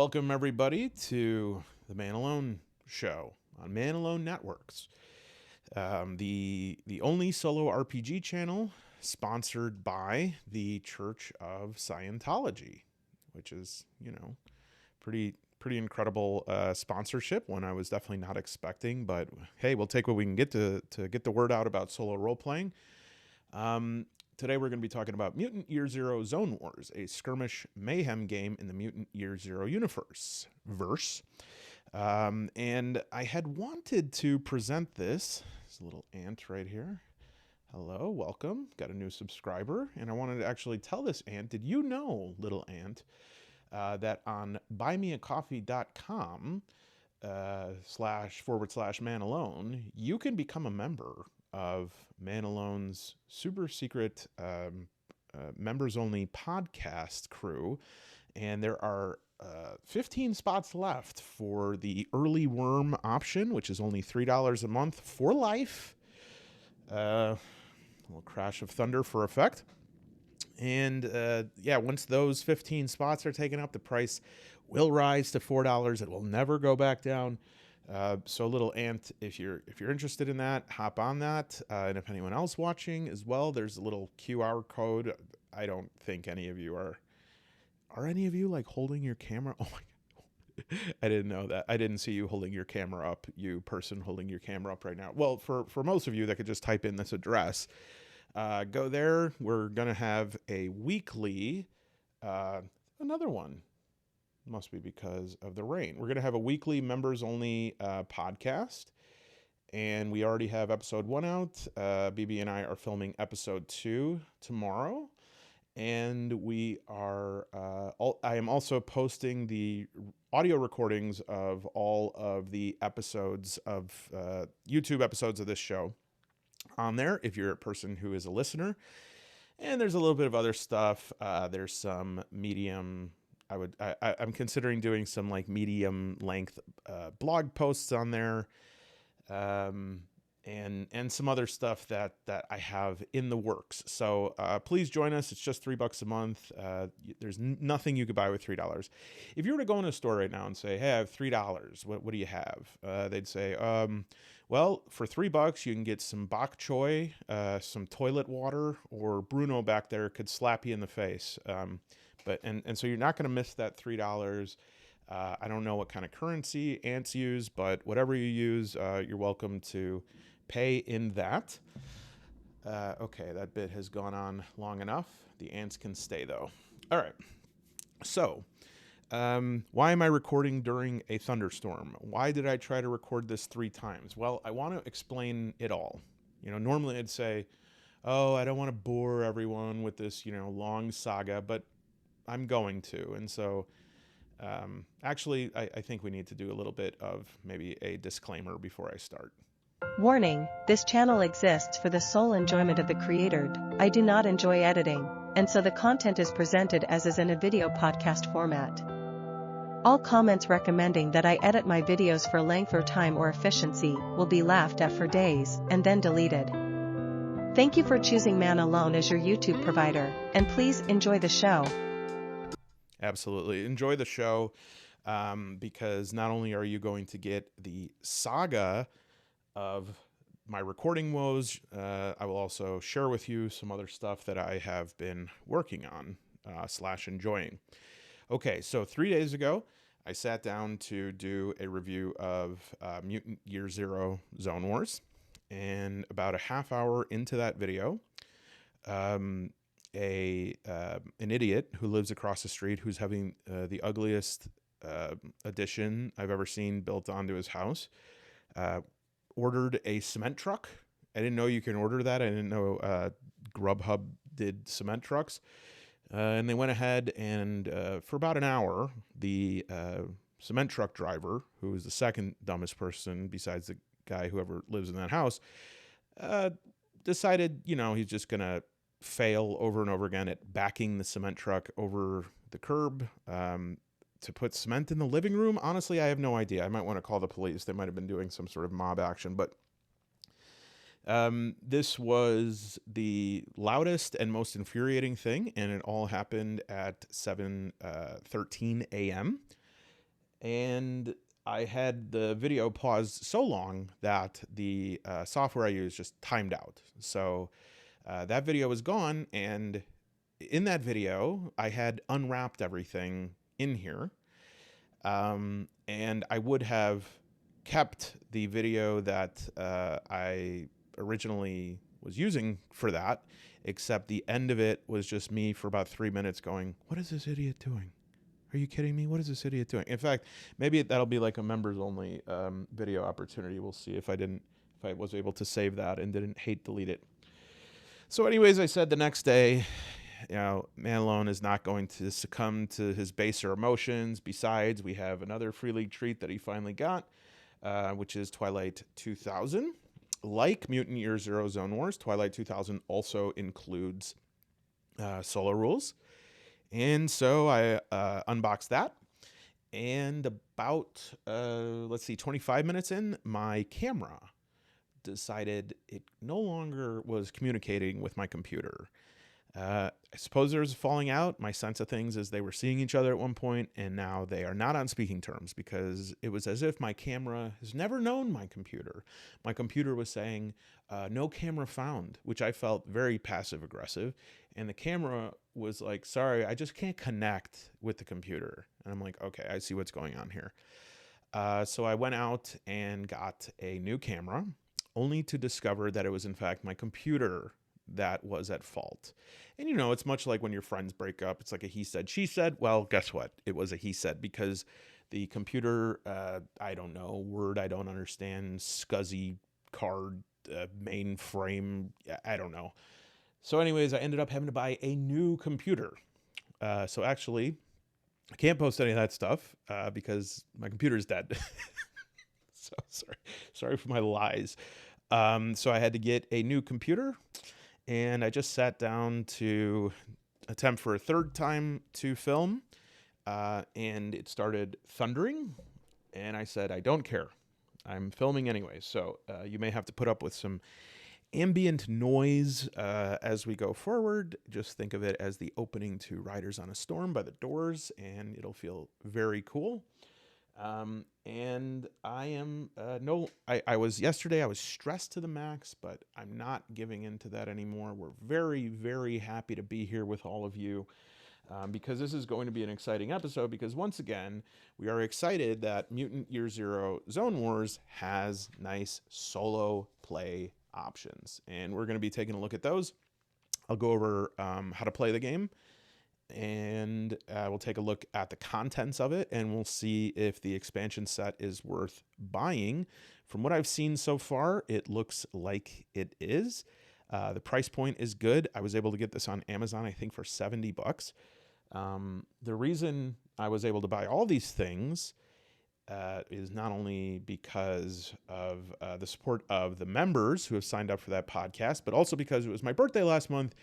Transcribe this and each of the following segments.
Welcome, everybody, to the Man Alone show on Man Alone Networks, the only solo RPG channel sponsored by the Church of Scientology, which is, pretty incredible sponsorship. One I was definitely not expecting, but hey, we'll take what we can get to get the word out about solo role playing. Today we're going to be talking about Mutant Year Zero Zone Wars, a skirmish mayhem game in the Mutant Year Zero universe. And I had wanted to present this. There's a little ant right here. Hello, welcome. Got a new subscriber. And I wanted to actually tell this ant, did you know, little ant, that on buymeacoffee.com //Man Alone, you can become a member of Man Alone's super secret members only podcast crew, and there are 15 spots left for the early worm option, which is only $3 a month for life. A little crash of thunder for effect. And once those 15 spots are taken up, the price will rise to $4. It will never go back down. So little ant, if you're interested in that, hop on that. And if anyone else watching as well, there's a little QR code. I don't think any of you are any of you like holding your camera? Oh my God. I didn't know that. I didn't see you holding your camera up, you person holding your camera up right now. Well, for most of you that could just type in this address, go there. We're going to have a weekly, another one. Must be because of the rain. We're going to have a weekly members-only podcast, and we already have episode 1 out. BB and I are filming episode 2 tomorrow, and we are. I am also posting the audio recordings of all of the episodes of YouTube episodes of this show on there. If you're a person who is a listener, and there's a little bit of other stuff. There's some medium. I'm considering doing some like medium length blog posts on there, and some other stuff that I have in the works. So please join us. It's just $3 a month. There's nothing you could buy with $3. If you were to go in a store right now and say, "Hey, I have $3. What do you have?" They'd say, "Well, for $3 you can get some bok choy, some toilet water, or Bruno back there could slap you in the face." But so you're not going to miss that $3. I don't know what kind of currency ants use, but whatever you use, you're welcome to pay in that. Okay, that bit has gone on long enough. The ants can stay, though. All right. So, why am I recording during a thunderstorm? Why did I try to record this 3 times? Well, I want to explain it all. Normally I'd say, "Oh, I don't want to bore everyone with this, long saga," but I'm going to. And so actually, I think we need to do a little bit of maybe a disclaimer before I start. Warning, this channel exists for the sole enjoyment of the creator. I do not enjoy editing, and so the content is presented as is in a video podcast format. All comments recommending that I edit my videos for length or time or efficiency will be laughed at for days and then deleted. Thank you for choosing Man Alone as your YouTube provider, and please enjoy the show. Absolutely. Enjoy the show, because not only are you going to get the saga of my recording woes, I will also share with you some other stuff that I have been working on / enjoying. Okay, so 3 days ago, I sat down to do a review of Mutant Year Zero Zone Wars, and about a half hour into that video, an idiot who lives across the street, who's having the ugliest addition I've ever seen built onto his house, ordered a cement truck. I didn't know you can order that. I didn't know Grubhub did cement trucks. And they went ahead and for about an hour, the cement truck driver, who is the second dumbest person besides the guy who ever lives in that house, decided, he's just going to fail over and over again at backing the cement truck over the curb to put cement in the living room. Honestly, I have no idea. I might want to call the police. They might have been doing some sort of mob action, but this was the loudest and most infuriating thing, and it all happened at 7:13 a.m. and I had the video paused so long that the software I used just timed out. So that video was gone, and in that video, I had unwrapped everything in here, and I would have kept the video that I originally was using for that, except the end of it was just me for about 3 minutes going, "What is this idiot doing? Are you kidding me? What is this idiot doing?" In fact, maybe that'll be like a members only video opportunity. We'll see if I was able to save that and didn't hate delete it. So, anyways, I said the next day, Man Alone is not going to succumb to his baser emotions. Besides, we have another Free League treat that he finally got, which is Twilight 2000. Like Mutant Year Zero Zone Wars, Twilight 2000 also includes solo rules. And so I unboxed that. And about, 25 minutes in, my camera decided it no longer was communicating with my computer. I suppose there was a falling out. My sense of things is they were seeing each other at one point, and now they are not on speaking terms, because it was as if my camera has never known my computer. My computer was saying, no camera found, which I felt very passive aggressive. And the camera was like, sorry, I just can't connect with the computer. And I'm like, okay, I see what's going on here. So I went out and got a new camera, only to discover that it was in fact my computer that was at fault. And it's much like when your friends break up. It's like a he said, she said. Well, guess what? It was a he said, because the computer, I don't know, word I don't understand, SCSI card, mainframe, I don't know. So anyways, I ended up having to buy a new computer. So actually, I can't post any of that stuff because my computer's dead. So sorry for my lies. So I had to get a new computer, and I just sat down to attempt for a third time to film, and it started thundering, and I said, I don't care. I'm filming anyway, so you may have to put up with some ambient noise as we go forward. Just think of it as the opening to Riders on a Storm by the Doors, and it'll feel very cool. And I am I was yesterday, I was stressed to the max, but I'm not giving in to that anymore. We're very, very happy to be here with all of you, because this is going to be an exciting episode, because once again, we are excited that Mutant Year Zero Zone Wars has nice solo play options, and we're going to be taking a look at those. I'll go over how to play the game, and we'll take a look at the contents of it, and we'll see if the expansion set is worth buying. From what I've seen so far, it looks like it is. The price point is good. I was able to get this on Amazon, I think, for $70. The reason I was able to buy all these things is not only because of the support of the members who have signed up for that podcast, but also because it was my birthday last month,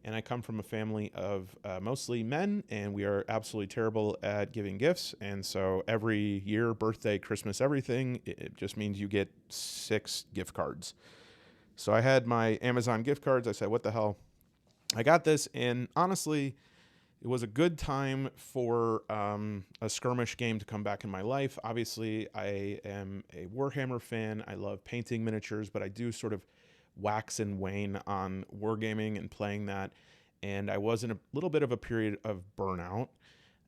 and I come from a family of mostly men, and we are absolutely terrible at giving gifts. And so every year, birthday, Christmas, everything, it just means you get 6 gift cards. So I had my Amazon gift cards. I said, what the hell? I got this, and honestly, it was a good time for a skirmish game to come back in my life. Obviously, I am a Warhammer fan. I love painting miniatures, but I do sort of wax and wane on wargaming and playing that. And I was in a little bit of a period of burnout,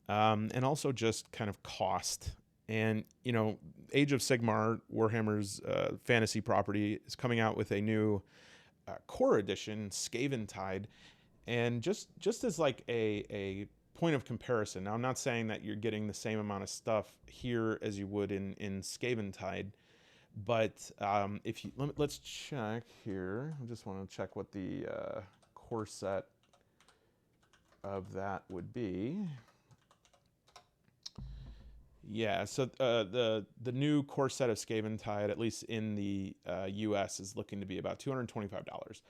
and also just kind of cost. And, Age of Sigmar, Warhammer's fantasy property, is coming out with a new core edition, Skaventide. And just as like a point of comparison, now I'm not saying that you're getting the same amount of stuff here as you would in Skaventide, but if you let's check here. I just want to check what the core set of that would be. Yeah, so the new core set of Skaventide, at least in the US, is looking to be about $225.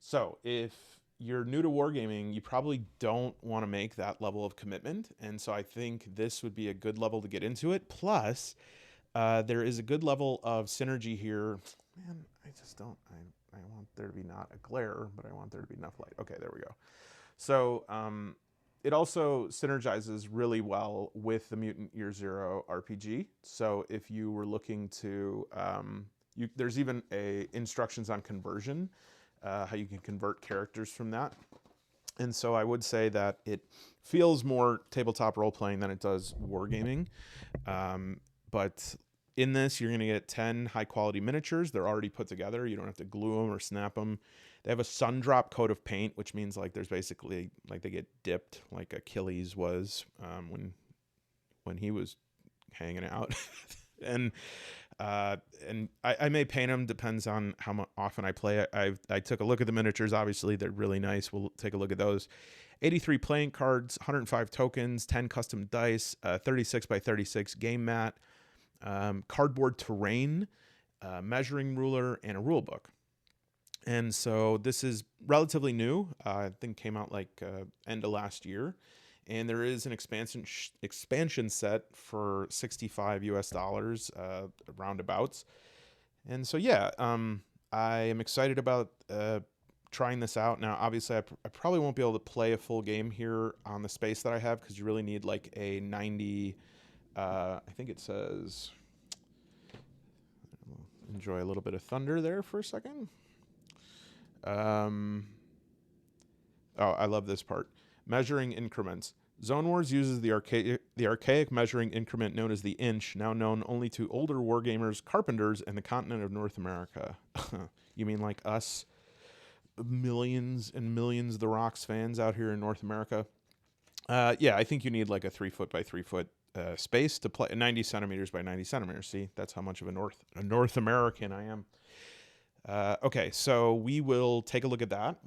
So if you're new to wargaming, you probably don't want to make that level of commitment, and so I think this would be a good level to get into it. Plus, there is a good level of synergy here. Man, I just don't. I want there to be not a glare, but I want there to be enough light. Okay, there we go. So it also synergizes really well with the Mutant Year Zero RPG. So if you were looking to, there's even a instructions on conversion, how you can convert characters from that. And so I would say that it feels more tabletop role playing than it does wargaming. But in this, you're going to get 10 high quality miniatures. They're already put together. You don't have to glue them or snap them. They have a sun drop coat of paint, which means like there's basically like they get dipped, like Achilles was when he was hanging out. and and I may paint them, depends on how often I play. I took a look at the miniatures. Obviously, they're really nice. We'll take a look at those. 83 playing cards, 105 tokens, 10 custom dice, 36 by 36 game mat, cardboard terrain, measuring ruler, and a rule book. And so this is relatively new. I think came out like end of last year. And there is an expansion set for $65 roundabouts. And so yeah, I am excited about trying this out. Now, obviously, I probably won't be able to play a full game here on the space that I have, because you really need like a 90. I think it says. Enjoy a little bit of thunder there for a second. Oh, I love this part. Measuring increments. Zone Wars uses the archaic measuring increment known as the inch, now known only to older wargamers, carpenters, and the continent of North America. You mean like us, millions and millions of the Rocks fans out here in North America? Yeah, I think you need like a 3 foot by 3 foot space to play 90 centimeters by 90 centimeters. See, that's how much of a North American I am. Okay, so we will take a look at that.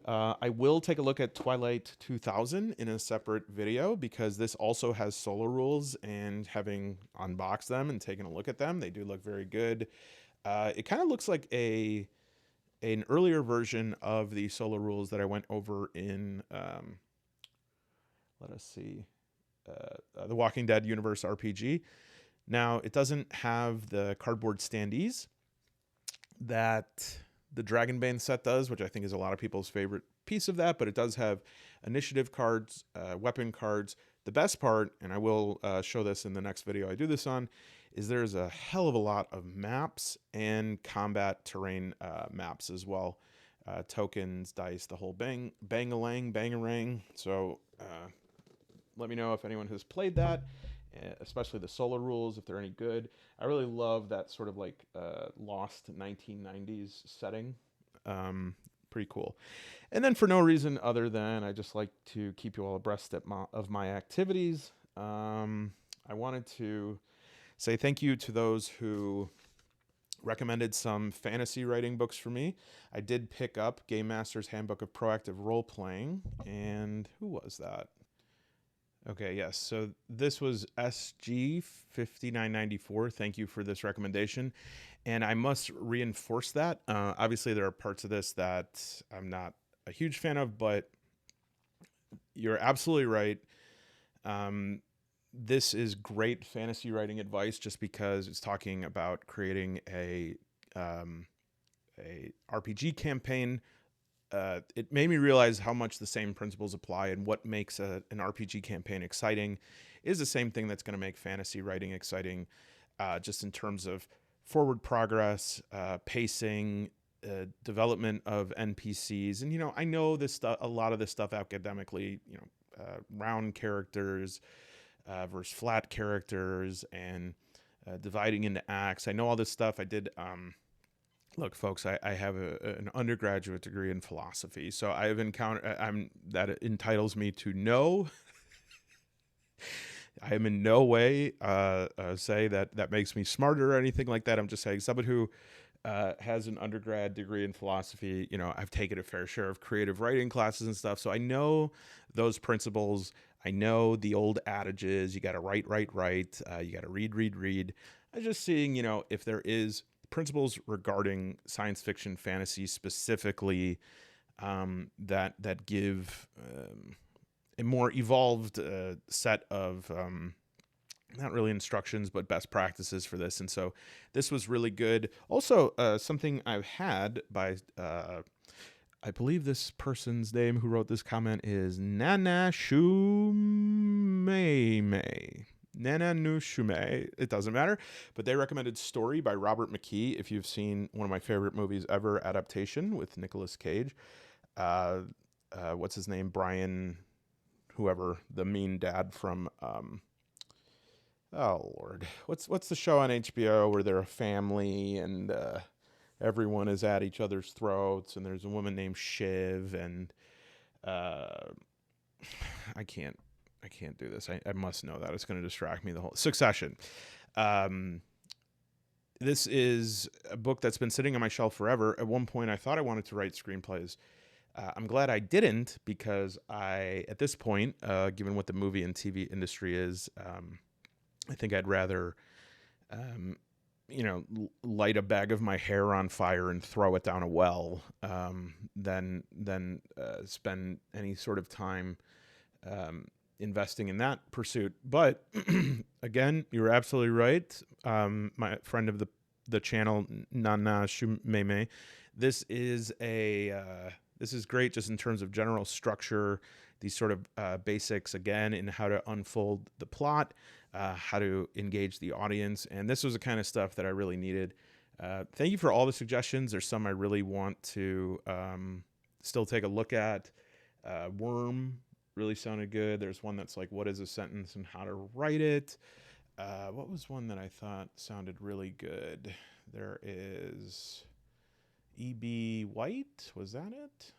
I will take a look at Twilight 2000 in a separate video, because this also has solo rules, and having unboxed them and taken a look at them, they do look very good. It kind of looks like an earlier version of the solo rules that I went over in, let us see, the Walking Dead Universe RPG. Now, it doesn't have the cardboard standees that the Dragonbane set does, which I think is a lot of people's favorite piece of that, but it does have initiative cards, weapon cards. The best part, and I will show this in the next video I do this on, is there's a hell of a lot of maps and combat terrain maps as well. Tokens, dice, the whole bang-a-lang, bangarang. So let me know if anyone has played that, especially the solo rules, if they're any good. I really love that sort of like lost 1990s setting. Pretty cool. And then for no reason other than I just like to keep you all abreast of my activities, I wanted to say thank you to those who recommended some fantasy writing books for me. I did pick up Game Master's Handbook of Proactive Role Playing, and who was that? Okay, yes. So this was SG 5994. Thank you for this recommendation. And I must reinforce that. Obviously, there are parts of this that I'm not a huge fan of, but you're absolutely right. This is great fantasy writing advice, just because it's talking about creating a RPG campaign. It made me realize how much the same principles apply, and what makes an RPG campaign exciting is the same thing that's going to make fantasy writing exciting, just in terms of forward progress, pacing, development of NPCs. And, I know this stuff, a lot of this stuff academically, round characters versus flat characters, and dividing into acts. I know all this stuff. I did... Look, folks, I have an undergraduate degree in philosophy, so I've encountered. That entitles me to know. I am in no way say that makes me smarter or anything like that. I'm just saying, someone who has an undergrad degree in philosophy, I've taken a fair share of creative writing classes and stuff, so I know those principles. I know the old adages. You got to write. You got to read. I'm just seeing, if there is principles regarding science fiction, fantasy specifically, that give a more evolved set of not really instructions, but best practices for this. And so this was really good. Also, something I've had by I believe this person's name who wrote this comment is Nana Shumei. Nana Nu Shumei. It doesn't matter. But they recommended Story by Robert McKee. If you've seen one of my favorite movies ever, Adaptation with Nicolas Cage. What's his name? Brian, whoever, the mean dad from oh Lord, what's the show on HBO where they're a family and everyone is at each other's throats, and there's a woman named Shiv, and uh, I can't do this. I must know that. It's going to distract me the whole Succession. Um, this is a book that's been sitting on my shelf forever. At one point, I thought I wanted to write screenplays. I'm glad I didn't, because at this point, given what the movie and TV industry is, I think I'd rather, light a bag of my hair on fire and throw it down a well, than spend any sort of time investing in that pursuit. But again, you're absolutely right. My friend of the channel, Nana Shumeme, this is great just in terms of general structure, these sort of basics, again, in how to unfold the plot, how to engage the audience. And this was the kind of stuff that I really needed. Thank you for all the suggestions. There's some I really want to still take a look at. Worm really sounded good. There's one that's like, what is a sentence and how to write it? What was one that I thought sounded really good? There is E.B. White. Was that it?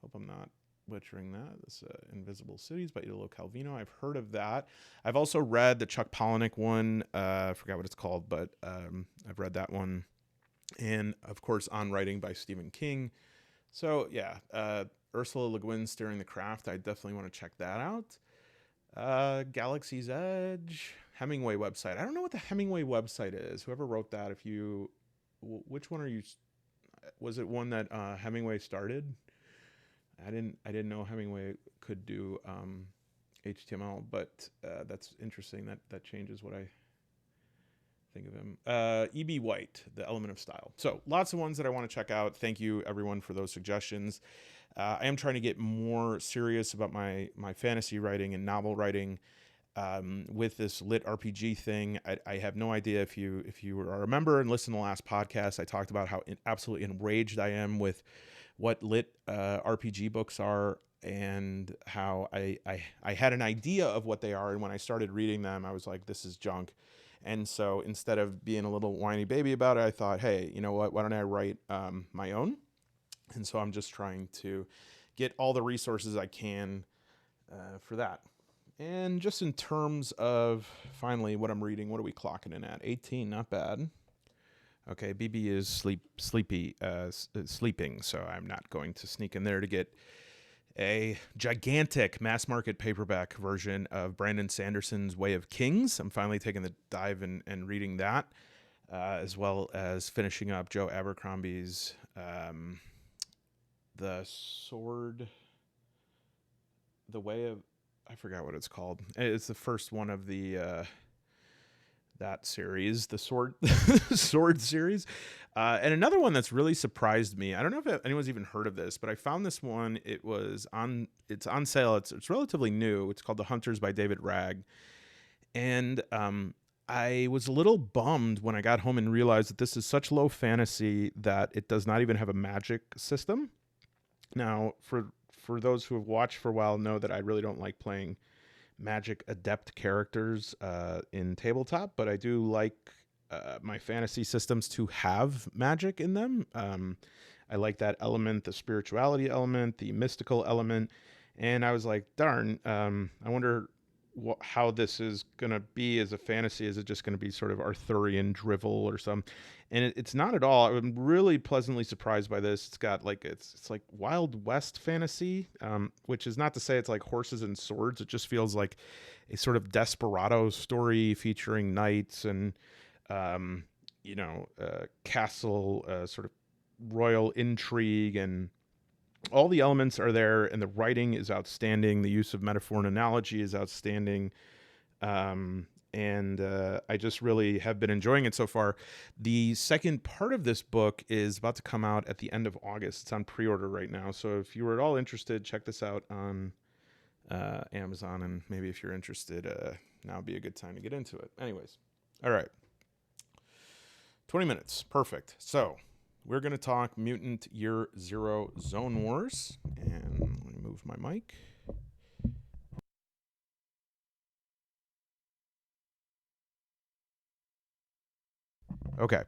Hope I'm not butchering that. This Invisible Cities by Italo Calvino. I've heard of that. I've also read the Chuck Palahniuk one. I forgot what it's called, but I've read that one. And, of course, On Writing by Stephen King. So, yeah, Ursula Le Guin's Steering the Craft. I definitely want to check that out. Galaxy's Edge. Hemingway website. I don't know what the Hemingway website is. Whoever wrote that, which one are you? Was it one that Hemingway started? I didn't know Hemingway could do HTML, but that's interesting. That changes what I think of him. E.B. White, The Element of Style. So lots of ones that I want to check out. Thank you, everyone, for those suggestions. I am trying to get more serious about my fantasy writing and novel writing. With this lit RPG thing, I have no idea if you are a member and listen to the last podcast. I talked about how absolutely enraged I am with what lit RPG books are, and how I had an idea of what they are, and when I started reading them, I was like, this is junk. And so instead of being a little whiny baby about it, I thought, hey, you know what? Why don't I write my own? And so I'm just trying to get all the resources I can for that. And just in terms of, finally, what I'm reading, what are we clocking in at? 18, not bad. Okay, BB is sleeping, so I'm not going to sneak in there to get a gigantic mass market paperback version of Brandon Sanderson's Way of Kings. I'm finally taking the dive and reading that, as well as finishing up Joe Abercrombie's The Way of, I forgot what it's called. It's the first one of the that series, the Sword Sword series. And another one that's really surprised me. I don't know if anyone's even heard of this, but I found this one. It's on sale. It's relatively new. It's called The Hunters by David Ragg. And I was a little bummed when I got home and realized that this is such low fantasy that it does not even have a magic system. Now, for those who have watched for a while, know that I really don't like playing magic adept characters in tabletop, but I do like my fantasy systems to have magic in them. I like that element, the spirituality element, the mystical element, and I was like, darn, I wonder how this is going to be as a fantasy. Is it just going to be sort of Arthurian drivel or something? And it's not at all. I'm really pleasantly surprised by this. It's got like, it's like Wild West fantasy, which is not to say it's like horses and swords. It just feels like a sort of desperado story featuring knights and, castle, sort of royal intrigue, and all the elements are there, and the writing is outstanding. The use of metaphor and analogy is outstanding. and I just really have been enjoying it so far. The second part of this book is about to come out at the end of August. It's on pre-order right now, so if you were at all interested, check this out on Amazon, and maybe if you're interested, now would be a good time to get into it. Anyways, all right, 20 minutes, perfect. So we're going to talk Mutant Year Zero Zone Wars, and let me move my mic. Okay,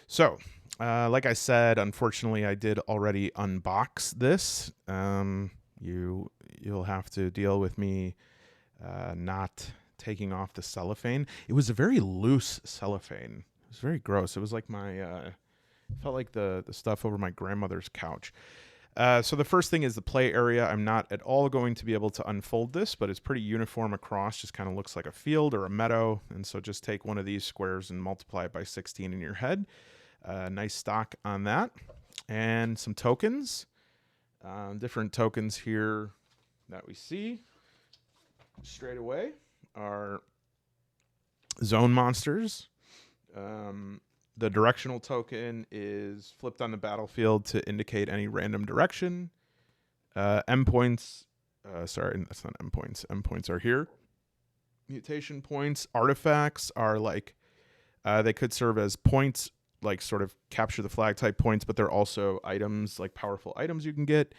so like I said, unfortunately, I did already unbox this. You'll have to deal with me not taking off the cellophane. It was a very loose cellophane. It was very gross. It was like felt like the stuff over my grandmother's couch. So the first thing is the play area. I'm not at all going to be able to unfold this, but it's pretty uniform across. Just kind of looks like a field or a meadow. And so just take one of these squares and multiply it by 16 in your head. Nice stock on that. And some tokens. Different tokens here that we see straight away are zone monsters. The directional token is flipped on the battlefield to indicate any random direction. Endpoints, sorry, that's not endpoints. Endpoints are here. Mutation points, artifacts are like, they could serve as points, like sort of capture the flag type points, but they're also items, like powerful items you can get.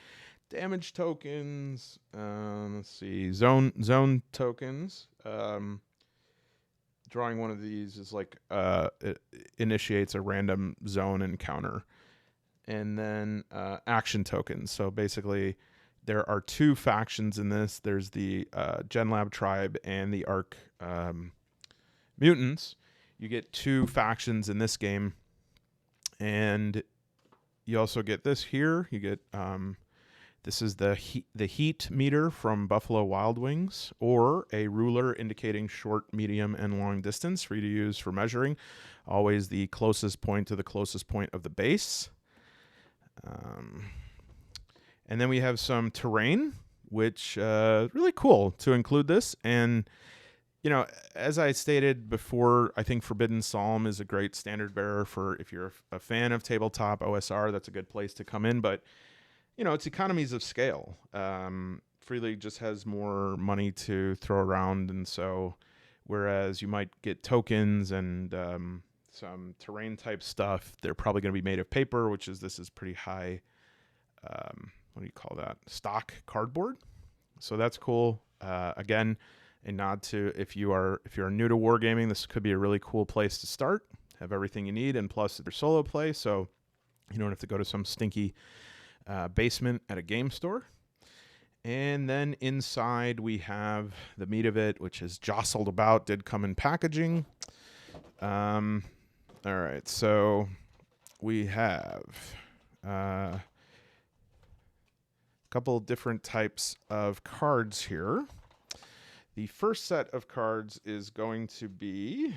Damage tokens, let's see, zone tokens. Drawing one of these is like it initiates a random zone encounter. And then action tokens. So basically, there are two factions in this. There's the GenLab tribe and the Arc mutants. You get two factions in this game, and you also get this here. You get this is the heat meter from Buffalo Wild Wings, or a ruler indicating short, medium, and long distance for you to use for measuring. Always the closest point to the closest point of the base. And then we have some terrain, which really cool to include this. And, you know, as I stated before, I think Forbidden Psalm is a great standard bearer for if you're a fan of tabletop OSR, that's a good place to come in. But you know, it's economies of scale. Free League just has more money to throw around, and so whereas you might get tokens and some terrain type stuff, they're probably going to be made of paper, this is pretty high. What do you call that? Stock cardboard. So that's cool. Again, a nod to if you're new to wargaming, this could be a really cool place to start. Have everything you need, and plus they're solo play, so you don't have to go to some stinky basement at a game store. And then inside we have the meat of it, which is jostled about, did come in packaging. All right, so we have a couple different types of cards here. The first set of cards is going to be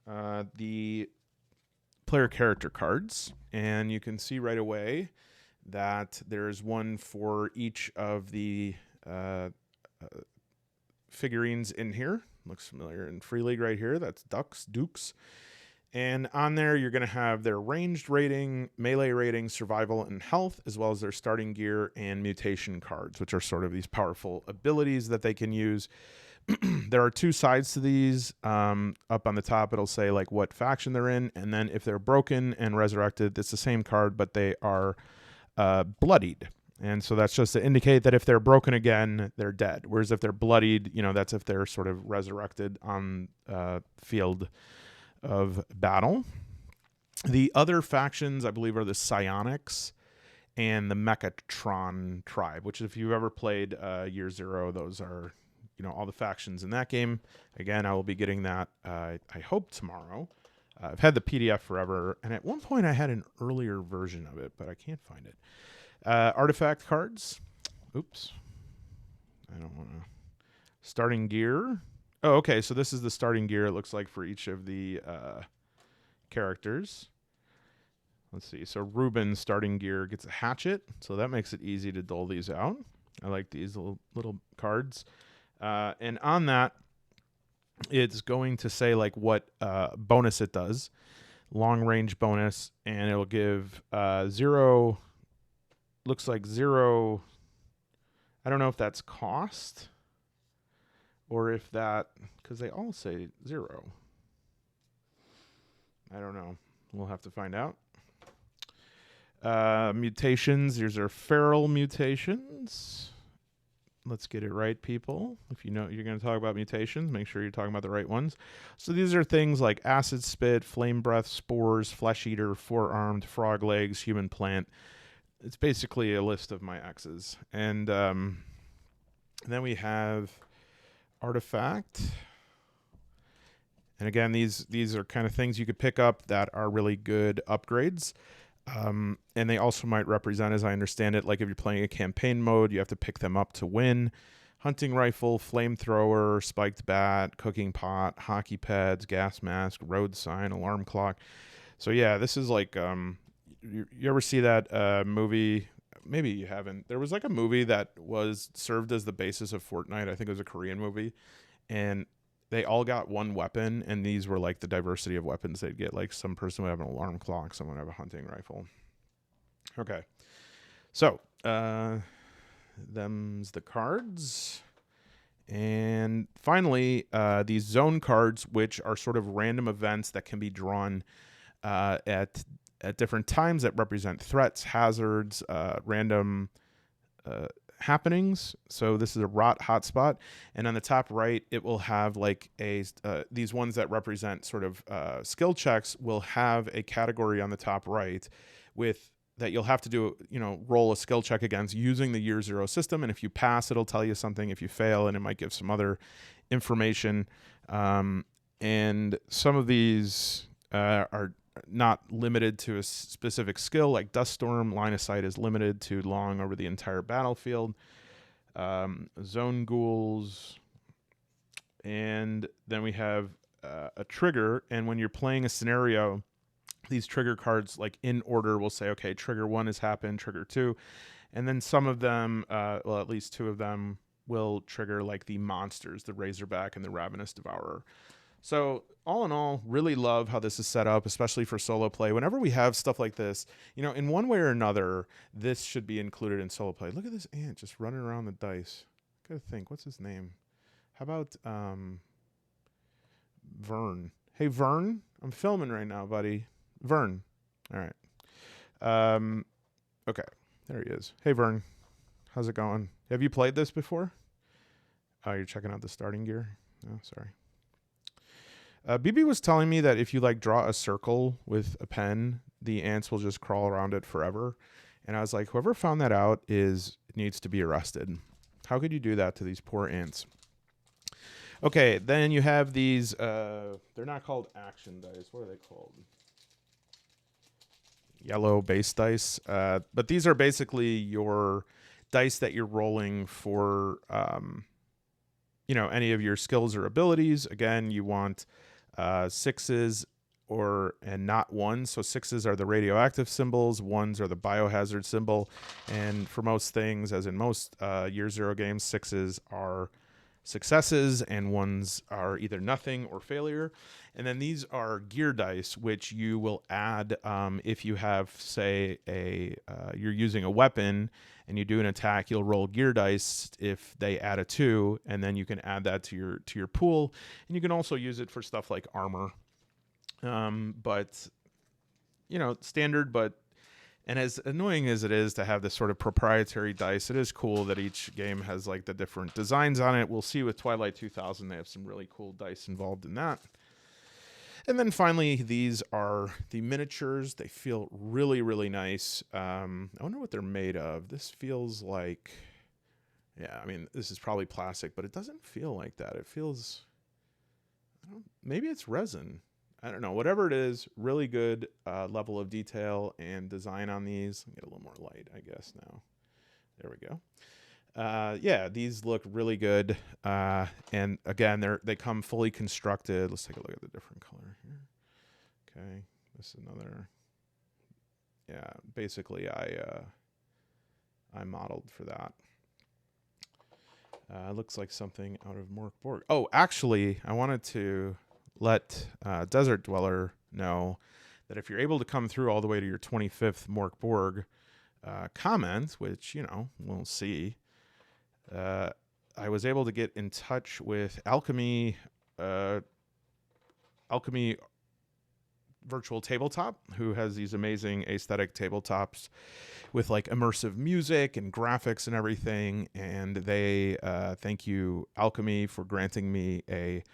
the player character cards, and you can see right away that there's one for each of the figurines in here. Looks familiar in Free League right here. That's Dukes. And on there, you're going to have their ranged rating, melee rating, survival, and health, as well as their starting gear and mutation cards, which are sort of these powerful abilities that they can use. There are two sides to these. Up on the top, it'll say like what faction they're in, and then if they're broken and resurrected, it's the same card, but they are bloodied. And so that's just to indicate that if they're broken again, they're dead. Whereas if they're bloodied, you know, that's if they're sort of resurrected on field of battle. The other factions, I believe, are the Psionics and the Mechatron tribe, which if you've ever played Year Zero, those are, you know, all the factions in that game. Again, I will be getting that, I hope, tomorrow. I've had the PDF forever, and at one point I had an earlier version of it, but I can't find it. Artifact cards. Oops. I don't want to. Starting gear. Oh, okay, so this is the starting gear, it looks like, for each of the characters. Let's see. So Ruben's starting gear gets a hatchet, so that makes it easy to dole these out. I like these little cards. And on that, it's going to say like what bonus it does, long range bonus, and it'll give zero. Looks like zero. I don't know if that's cost or if that, because they all say zero. I don't know. We'll have to find out. Mutations. These are feral mutations. Let's get it right, people. If you know you're going to talk about mutations, make sure you're talking about the right ones. So these are things like acid spit, flame breath, spores, flesh eater, four-armed, frog legs, human plant. It's basically a list of my X's. And then we have artifact. And again, these are kind of things you could pick up that are really good upgrades. And they also might represent, as I understand it, like if you're playing a campaign mode, you have to pick them up to win. Hunting rifle, flamethrower, spiked bat, cooking pot, hockey pads, gas mask, road sign, alarm clock. So yeah, this is like, you ever see that movie? Maybe you haven't. There was like a movie that was served as the basis of Fortnite. I think it was a Korean movie. And they all got one weapon, and these were like the diversity of weapons they'd get. Like some person would have an alarm clock, someone would have a hunting rifle. Okay. So, them's the cards. And finally, these zone cards, which are sort of random events that can be drawn at different times that represent threats, hazards, random happenings. So this is a rot hotspot, and on the top right it will have like these ones that represent sort of skill checks will have a category on the top right with that you'll have to do, roll a skill check against using the Year Zero system. And if you pass, it'll tell you something. If you fail, and it might give some other information. And some of these are not limited to a specific skill, like Dust Storm. Line of sight is limited to long over the entire battlefield. Zone ghouls. And then we have a trigger. And when you're playing a scenario, these trigger cards, like in order, will say, okay, trigger 1 has happened, trigger 2. And then some of them, well, at least 2 of them, will trigger like the monsters, the Razorback and the Ravenous Devourer. So all in all, really love how this is set up, especially for solo play. Whenever we have stuff like this, in one way or another, this should be included in solo play. Look at this ant just running around the dice. Gotta think, what's his name? How about Vern? Hey, Vern, I'm filming right now, buddy. Vern. All right. Okay, there he is. Hey, Vern. How's it going? Have you played this before? Oh, you're checking out the starting gear? Oh, sorry. BB was telling me that if you draw a circle with a pen, the ants will just crawl around it forever. And I was like, whoever found that out needs to be arrested. How could you do that to these poor ants? Okay, then you have these, they're not called action dice. What are they called? Yellow base dice. But these are basically your dice that you're rolling for, any of your skills or abilities. Again, you want 6s and not 1s. So 6s are the radioactive symbols, 1s are the biohazard symbol. And for most things, as in most Year Zero games, 6s are successes and 1s are either nothing or failure. And then these are gear dice, which you will add if you have, say, you're using a weapon and you do an attack, you'll roll gear dice if they add a 2, and then you can add that to your pool. And you can also use it for stuff like armor. But standard, and as annoying as it is to have this sort of proprietary dice, it is cool that each game has the different designs on it. We'll see with Twilight 2000, they have some really cool dice involved in that. And then finally, these are the miniatures. They feel really, really nice. I wonder what they're made of. This feels like, this is probably plastic, but it doesn't feel like that. It feels, maybe it's resin. I don't know. Whatever it is, really good level of detail and design on these. Get a little more light, I guess, now. There we go. These look really good. And again, they come fully constructed. Let's take a look at the different color here. Okay, this is another. Yeah, basically I modeled for that. Looks like something out of Mork Borg. Oh, actually, I wanted to let Desert Dweller know that if you're able to come through all the way to your 25th Mork Borg comment, which, we'll see, I was able to get in touch with Alchemy Virtual Tabletop, who has these amazing aesthetic tabletops with like immersive music and graphics and everything. And they thank you, Alchemy, for granting me a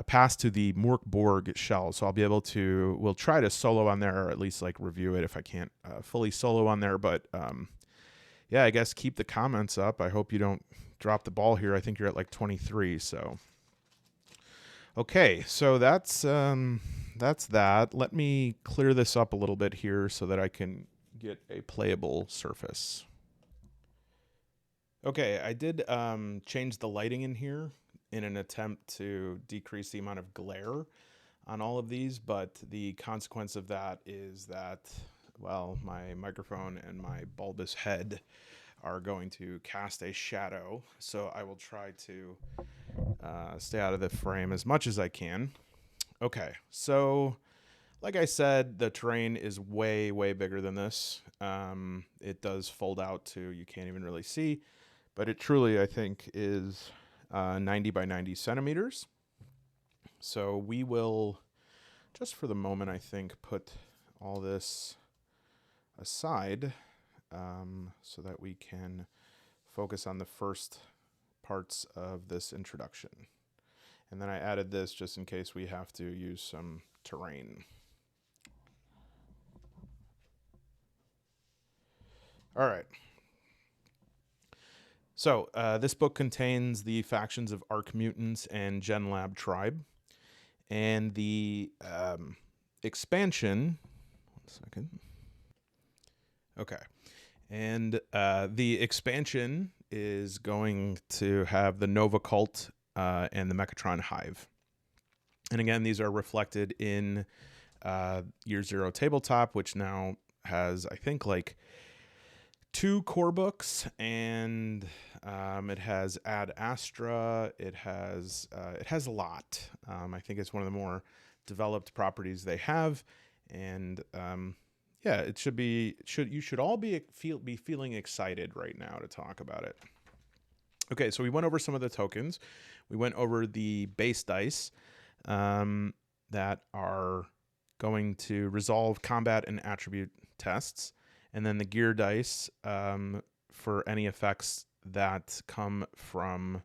pass to the Mork Borg shell. So I'll be able to, we'll try to solo on there, or at least like review it if I can't fully solo on there. But yeah, I guess keep the comments up. I hope you don't drop the ball here. I think you're at like 23. So okay, so that's that. Let me clear this up a little bit here so that I can get a playable surface. Okay, I did change the lighting in here in an attempt to decrease the amount of glare on all of these, but the consequence of that is that, well, my microphone and my bulbous head are going to cast a shadow, so I will try to stay out of the frame as much as I can. Okay, so like I said, the terrain is way, way bigger than this. It does fold out to, you can't even really see, but it truly, I think, is 90 by 90 centimeters. So we will, just for the moment, I think, put all this aside so that we can focus on the first parts of this introduction. And then I added this just in case we have to use some terrain. All right. So this book contains the factions of Arc Mutants and Gen Lab Tribe. And the expansion, 1 second. Okay. And the expansion is going to have the Nova Cult and the Mechatron Hive. And again, these are reflected in Year Zero Tabletop, which now has, I think, like 2 core books, and it has Ad Astra. It has a lot. I think it's one of the more developed properties they have, and yeah, you should all be feeling excited right now to talk about it. Okay, so we went over some of the tokens. We went over the base dice that are going to resolve combat and attribute tests, and then the gear dice for any effects that come from,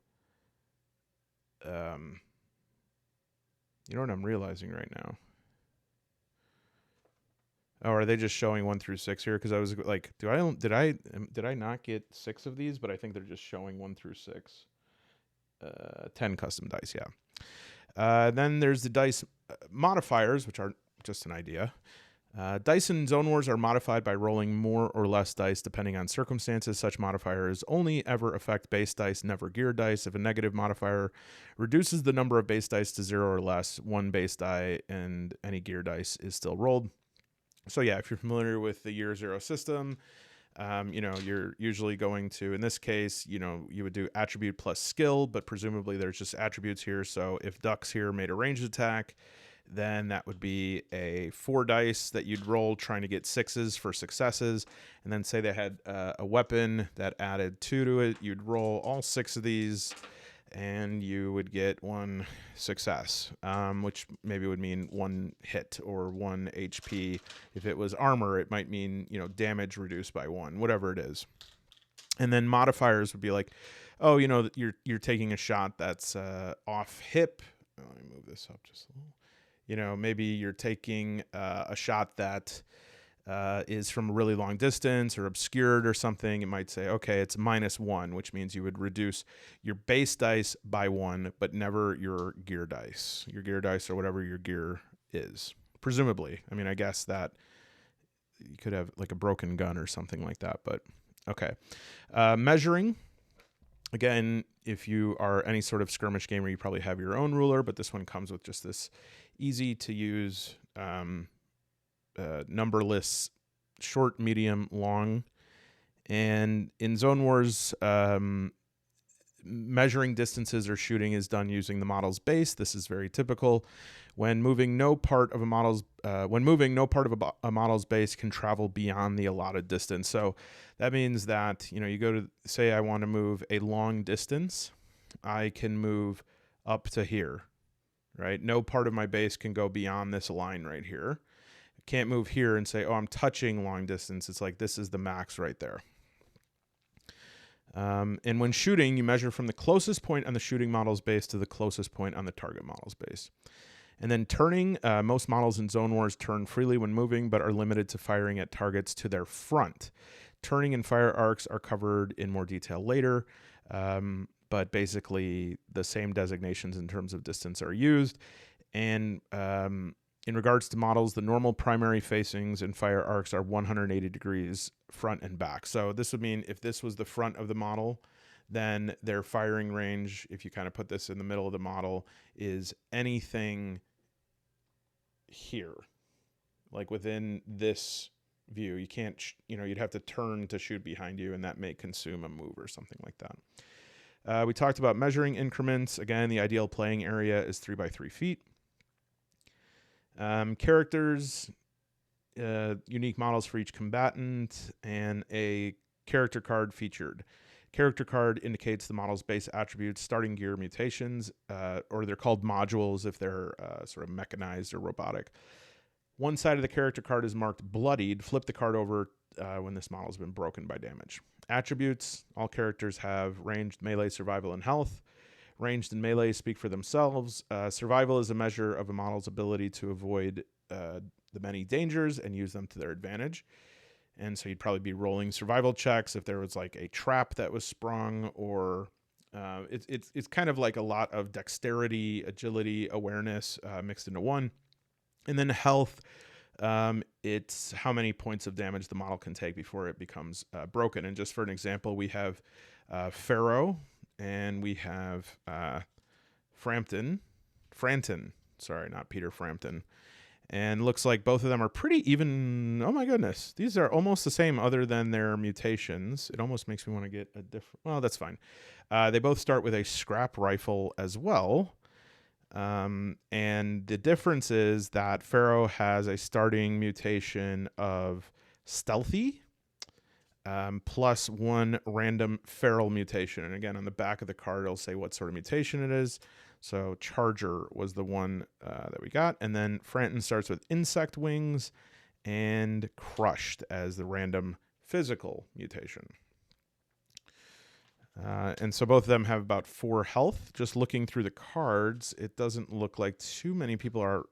you know what I'm realizing right now? Oh, are they just showing 1 through 6 here? Because I was like, did I not get 6 of these? But I think they're just showing 1 through 6. 10 custom dice, yeah. Then there's the dice modifiers, which are just an idea. Dice in Zone Wars are modified by rolling more or less dice depending on circumstances. Such modifiers only ever affect base dice, never gear dice. If a negative modifier reduces the number of base dice to 0 or less, 1 base die and any gear dice is still rolled. So yeah, if you're familiar with the Year Zero system, you're usually going to, in this case, you would do attribute plus skill, but presumably there's just attributes here. So if Ducks here made a ranged attack, then that would be a 4 dice that you'd roll trying to get 6s for successes. And then say they had a weapon that added 2 to it, you'd roll all 6 of these and you would get 1 success, which maybe would mean 1 hit or 1 HP. If it was armor, it might mean, damage reduced by 1, whatever it is. And then modifiers would be like, oh, you're taking a shot that's off hip. Let me move this up just a little. Maybe you're taking a shot that is from a really long distance or obscured or something. It might say, okay, it's -1, which means you would reduce your base dice by 1, but never your gear dice. Your gear dice or whatever your gear is. Presumably. I mean, I guess that you could have like a broken gun or something like that, but okay. Measuring. Again, if you are any sort of skirmish gamer, you probably have your own ruler, but this one comes with just this easy to use numberless short, medium, long. And in Zone Wars, measuring distances or shooting is done using the model's base. This is very typical. When moving, no part of a model's base can travel beyond the allotted distance. So that means that, you go to, say I want to move a long distance, I can move up to here, right? No part of my base can go beyond this line right here. I can't move here and say, oh, I'm touching long distance. It's like, this is the max right there. And when shooting, you measure from the closest point on the shooting model's base to the closest point on the target model's base. And then turning, most models in Zone Wars turn freely when moving, but are limited to firing at targets to their front. Turning and fire arcs are covered in more detail later, but basically the same designations in terms of distance are used. And in regards to models, the normal primary facings and fire arcs are 180 degrees front and back. So this would mean if this was the front of the model, then their firing range, if you kind of put this in the middle of the model, is anything here, like within this view. You can't, you'd have to turn to shoot behind you, and that may consume a move or something like that. We talked about measuring increments. Again, the ideal playing area is 3 by 3 feet. Characters, unique models for each combatant, and a character card featured. Character card indicates the model's base attributes, starting gear, mutations, or they're called modules if they're sort of mechanized or robotic. One side of the character card is marked bloodied. Flip the card over when this model has been broken by damage. Attributes, all characters have ranged, melee, survival, and health. Ranged and melee speak for themselves. Survival is a measure of a model's ability to avoid the many dangers and use them to their advantage. And so you'd probably be rolling survival checks if there was like a trap that was sprung, or it's kind of like a lot of dexterity, agility, awareness mixed into one. And then health, it's how many points of damage the model can take before it becomes broken. And just for an example, we have Pharaoh, and we have Frampton, sorry, not Peter Frampton. And looks like both of them are pretty even. Oh my goodness. These are almost the same other than their mutations. It almost makes me want to get a different. Well, that's fine. They both start with a scrap rifle as well. And the difference is that Pharaoh has a starting mutation of stealthy, plus 1 random feral mutation. And again, on the back of the card, it'll say what sort of mutation it is. So Charger was the one that we got. And then Frampton starts with insect wings and crushed as the random physical mutation. And so both of them have about 4 health. Just looking through the cards, it doesn't look like too many people are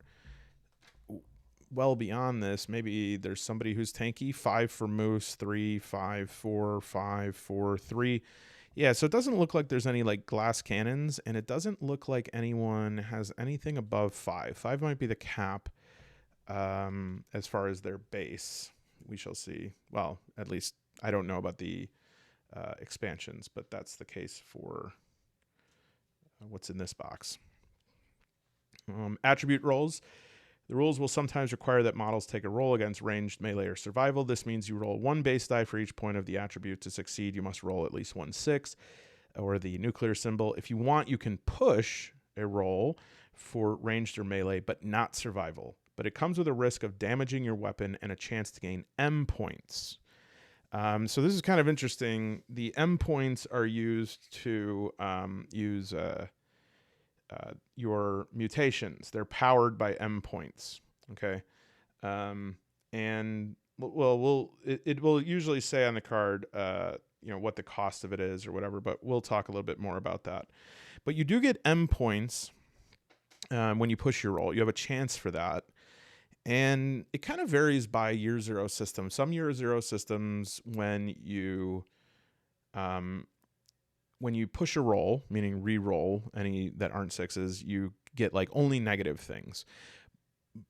well beyond this. Maybe there's somebody who's tanky. 5 for Moose, 3, 5, 4, 5, 4, 3. Yeah, so it doesn't look like there's any like glass cannons, and it doesn't look like anyone has anything above 5. 5 might be the cap as far as their base. We shall see. Well, at least I don't know about the expansions, but that's the case for what's in this box. Attribute rolls. The rules will sometimes require that models take a roll against ranged, melee, or survival. This means you roll 1 base die for each point of the attribute. To succeed, you must roll at least 1 6, or the nuclear symbol. If you want, you can push a roll for ranged or melee, but not survival. But it comes with a risk of damaging your weapon and a chance to gain M points. So this is kind of interesting. The M points are used to use your mutations. They're powered by M points. Okay. And it will usually say on the card, what the cost of it is or whatever, but we'll talk a little bit more about that. But you do get M points when you push your roll. You have a chance for that. And it kind of varies by Year Zero system. Some Year Zero systems, when you push a roll, meaning re-roll any that aren't 6s, you get like only negative things.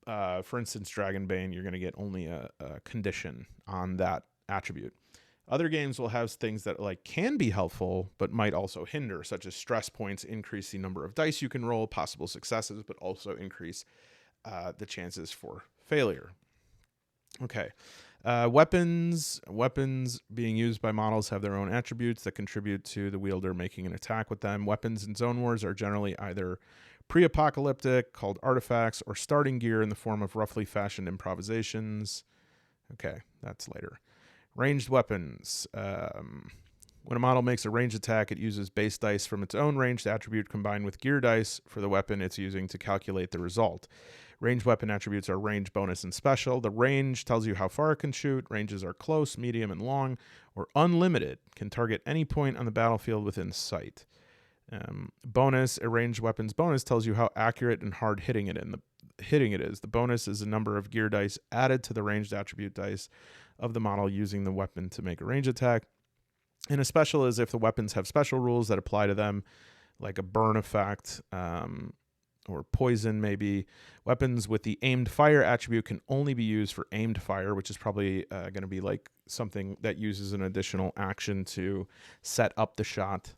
For instance, Dragonbane, you're going to get only a condition on that attribute. Other games will have things that like can be helpful, but might also hinder, such as stress points increase the number of dice you can roll, possible successes, but also increase the chances for failure. Okay. Weapons being used by models have their own attributes that contribute to the wielder making an attack with them. Weapons in Zone Wars are generally either pre-apocalyptic, called artifacts, or starting gear in the form of roughly fashioned improvisations. Okay, that's later. Ranged weapons. When a model makes a ranged attack, it uses base dice from its own ranged attribute combined with gear dice for the weapon it's using to calculate the result. Ranged weapon attributes are range, bonus, and special. The range tells you how far it can shoot. Ranges are close, medium, and long, or unlimited. Can target any point on the battlefield within sight. Bonus, a ranged weapon's bonus tells you how accurate and hard hitting it is. The bonus is the number of gear dice added to the ranged attribute dice of the model using the weapon to make a range attack. And a special is if the weapons have special rules that apply to them, like a burn effect, or poison maybe. Weapons with the aimed fire attribute can only be used for aimed fire, which is probably going to be like something that uses an additional action to set up the shot.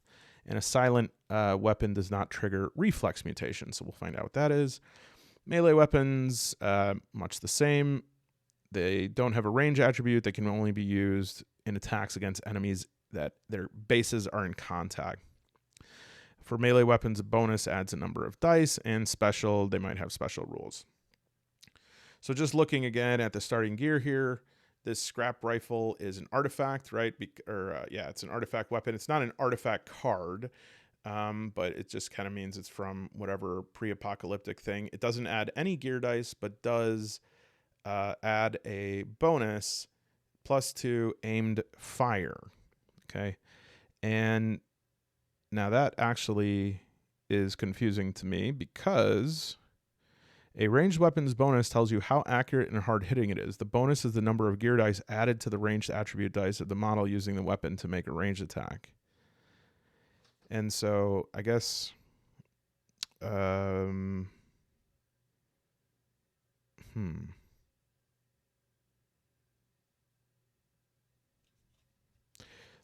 And a silent weapon does not trigger reflex mutation, so we'll find out what that is. Melee weapons, much the same. They don't have a range attribute. They can only be used in attacks against enemies that their bases are in contact. For melee weapons, a bonus adds a number of dice, and special, they might have special rules. So just looking again at the starting gear here, this scrap rifle is an artifact, right? It's an artifact weapon. It's not an artifact card, but it just kind of means it's from whatever pre-apocalyptic thing. It doesn't add any gear dice, but does add a bonus +2 aimed fire. Okay, and now that actually is confusing to me because a ranged weapons bonus tells you how accurate and hard hitting it is. The bonus is the number of gear dice added to the ranged attribute dice of the model using the weapon to make a ranged attack. And so I guess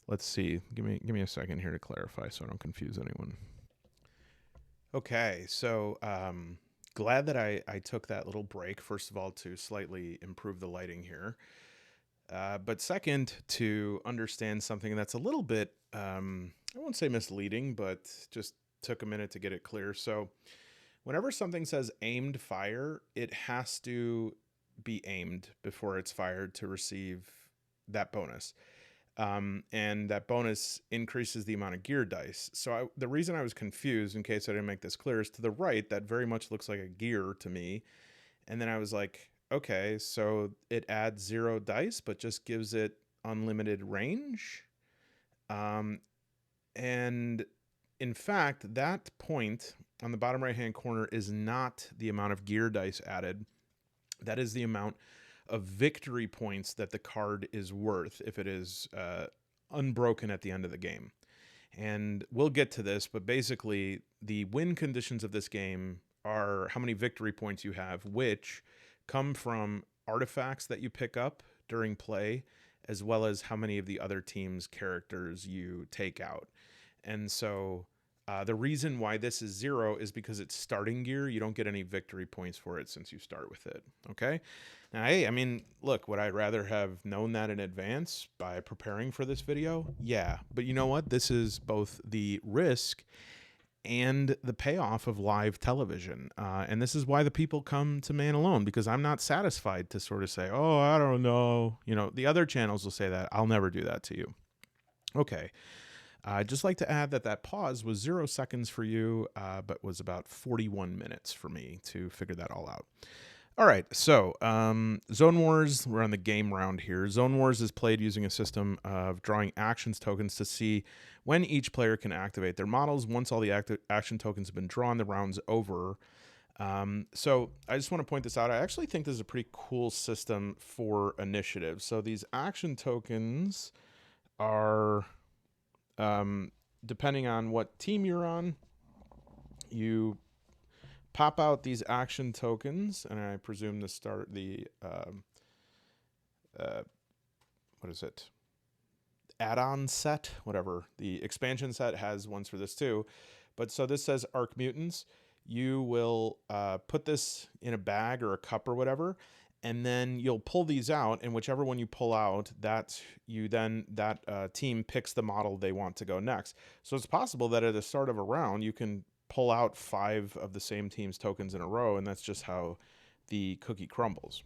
let's see. Give me a second here to clarify so I don't confuse anyone. Okay, so glad that I took that little break, first of all, to slightly improve the lighting here. But second, to understand something that's a little bit, I won't say misleading, but just took a minute to get it clear. So whenever something says aimed fire, it has to be aimed before it's fired to receive that bonus. And that bonus increases the amount of gear dice. So the reason I was confused, in case I didn't make this clear, is to the right, that very much looks like a gear to me. And then I was like, okay, so it adds 0 dice, but just gives it unlimited range. And in fact, that point on the bottom right-hand corner is not the amount of gear dice added. That is the amount of victory points that the card is worth if it is unbroken at the end of the game. And we'll get to this, but basically the win conditions of this game are how many victory points you have, which come from artifacts that you pick up during play, as well as how many of the other team's characters you take out. And so the reason why this is 0 is because it's starting gear. You don't get any victory points for it since you start with it. Okay. Now, hey, I mean, look, would I rather have known that in advance by preparing for this video? Yeah. But you know what? This is both the risk and the payoff of live television. And this is why the people come to Man Alone, because I'm not satisfied to sort of say, oh, I don't know. You know, the other channels will say that. I'll never do that to you. Okay. I'd just like to add that pause was 0 seconds for you, but was about 41 minutes for me to figure that all out. All right, so Zone Wars, we're on the game round here. Zone Wars is played using a system of drawing actions tokens to see when each player can activate their models. Once all the action tokens have been drawn, the round's over. So I just want to point this out. I actually think this is a pretty cool system for initiative. So these action tokens are... depending on what team you're on, you pop out these action tokens, and I presume to start the what is it? Add-on set, whatever. The expansion set has ones for this too. But so this says Arc Mutants. You will put this in a bag or a cup or whatever, and then you'll pull these out, and whichever one you pull out, that team picks the model they want to go next. So it's possible that at the start of a round you can pull out 5 of the same team's tokens in a row, and that's just how the cookie crumbles.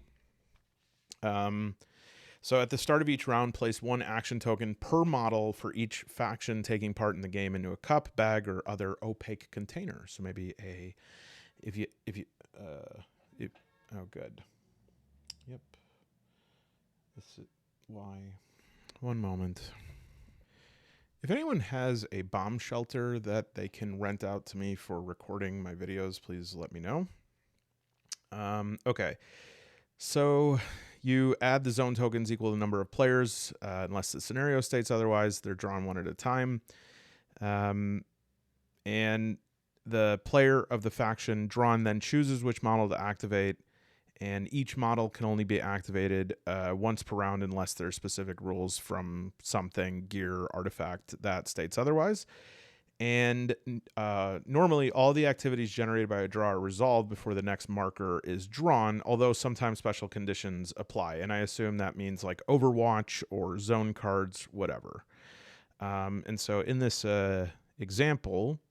So at the start of each round, place 1 action token per model for each faction taking part in the game into a cup, bag, or other opaque container. So maybe oh, good. Yep. This is why. One moment. If anyone has a bomb shelter that they can rent out to me for recording my videos, please let me know. Okay. So you add the zone tokens equal to the number of players, unless the scenario states otherwise. They're drawn one at a time. And the player of the faction drawn then chooses which model to activate, and each model can only be activated once per round unless there are specific rules from something, gear, artifact that states otherwise. And normally all the activities generated by a draw are resolved before the next marker is drawn, although sometimes special conditions apply. And I assume that means like Overwatch or zone cards, whatever. And so in this example,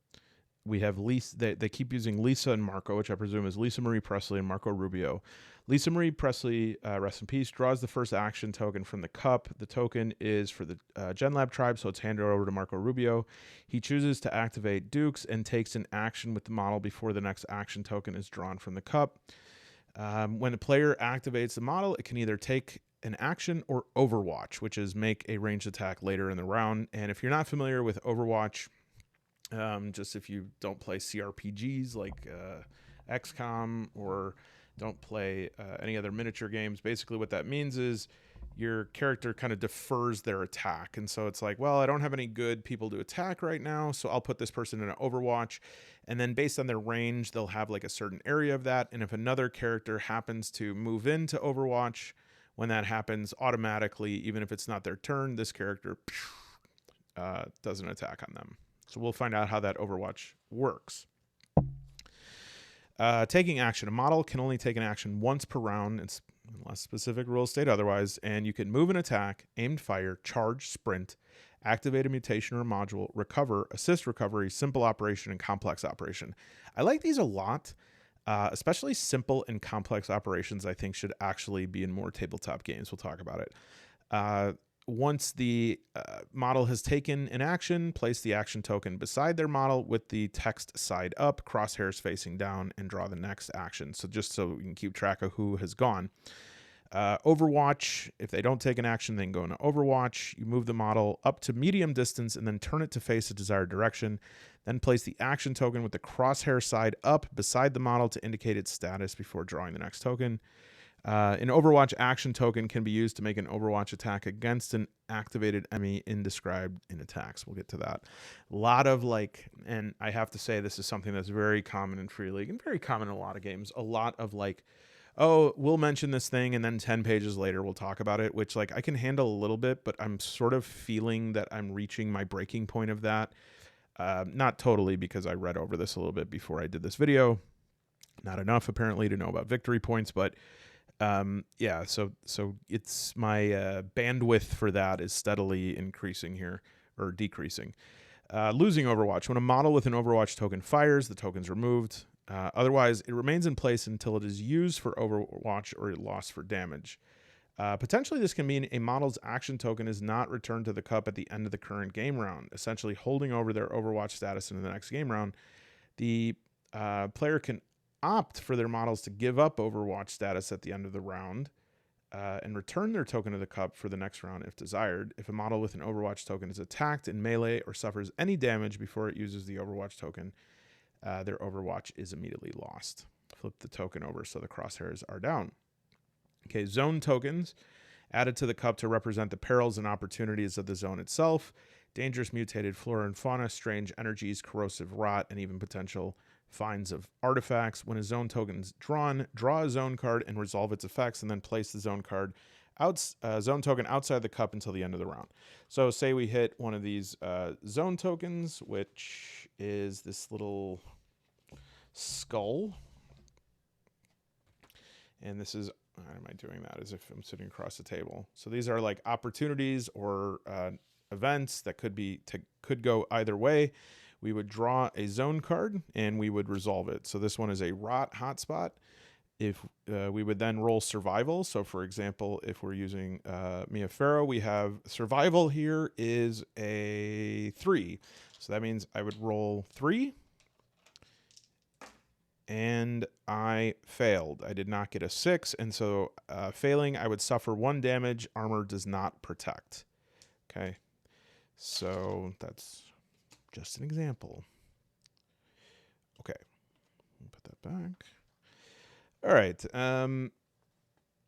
we have Lisa. They keep using Lisa and Marco, which I presume is Lisa Marie Presley and Marco Rubio. Lisa Marie Presley, rest in peace, draws the first action token from the cup. The token is for the Gen Lab tribe, so it's handed over to Marco Rubio. He chooses to activate Dukes and takes an action with the model before the next action token is drawn from the cup. When a player activates the model, it can either take an action or Overwatch, which is make a ranged attack later in the round. And if you're not familiar with Overwatch, just if you don't play CRPGs like XCOM or don't play any other miniature games, basically what that means is your character kind of defers their attack. And so it's like, well, I don't have any good people to attack right now, so I'll put this person in an Overwatch. And then based on their range, they'll have like a certain area of that. And if another character happens to move into Overwatch, when that happens automatically, even if it's not their turn, this character does an attack on them. So we'll find out how that Overwatch works. Taking action. A model can only take an action once per round, unless specific rules state otherwise, and you can move an attack, aimed fire, charge, sprint, activate a mutation or a module, recover, assist recovery, simple operation, and complex operation. I like these a lot, especially simple and complex operations I think should actually be in more tabletop games. We'll talk about it. Once the model has taken an action, place the action token beside their model with the text side up, crosshairs facing down, and draw the next action. So just so we can keep track of who has gone. Overwatch, if they don't take an action, they can go into Overwatch. You move the model up to medium distance and then turn it to face a desired direction. Then place the action token with the crosshair side up beside the model to indicate its status before drawing the next token. An Overwatch action token can be used to make an Overwatch attack against an activated enemy described in attacks. We'll get to that. A lot of and I have to say this is something that's very common in Free League and very common in a lot of games. A lot of oh, we'll mention this thing and then 10 pages later we'll talk about it, which I can handle a little bit, but I'm sort of feeling that I'm reaching my breaking point of that. Not totally, because I read over this a little bit before I did this video. Not enough apparently to know about victory points, but yeah, so it's my bandwidth for that is steadily increasing here, or decreasing. Losing Overwatch. When a model with an Overwatch token fires, the token's removed. Otherwise, it remains in place until it is used for Overwatch or lost for damage. Potentially, this can mean a model's action token is not returned to the cup at the end of the current game round, essentially holding over their Overwatch status into the next game round. The player can opt for their models to give up Overwatch status at the end of the round and return their token to the cup for the next round if desired. If a model with an Overwatch token is attacked in melee or suffers any damage before it uses the Overwatch token, their Overwatch is immediately lost. Flip the token over so the crosshairs are down. Okay, zone tokens added to the cup to represent the perils and opportunities of the zone itself. Dangerous mutated flora and fauna, strange energies, corrosive rot, and even potential finds of artifacts. When a zone token is drawn, draw a zone card and resolve its effects, and then place the zone token outside the cup until the end of the round. So say we hit one of these zone tokens, which is this little skull. And this is, why am I doing that as if I'm sitting across the table? So these are like opportunities or events that could go either way. We would draw a zone card and we would resolve it. So this one is a rot hotspot. If we would then roll survival. So for example, if we're using Mia Farrow, we have survival here is a 3. So that means I would roll 3 and I failed. I did not get a 6. And so failing, I would suffer 1 damage. Armor does not protect. Okay. So that's just an example. Okay. Put that back. All right.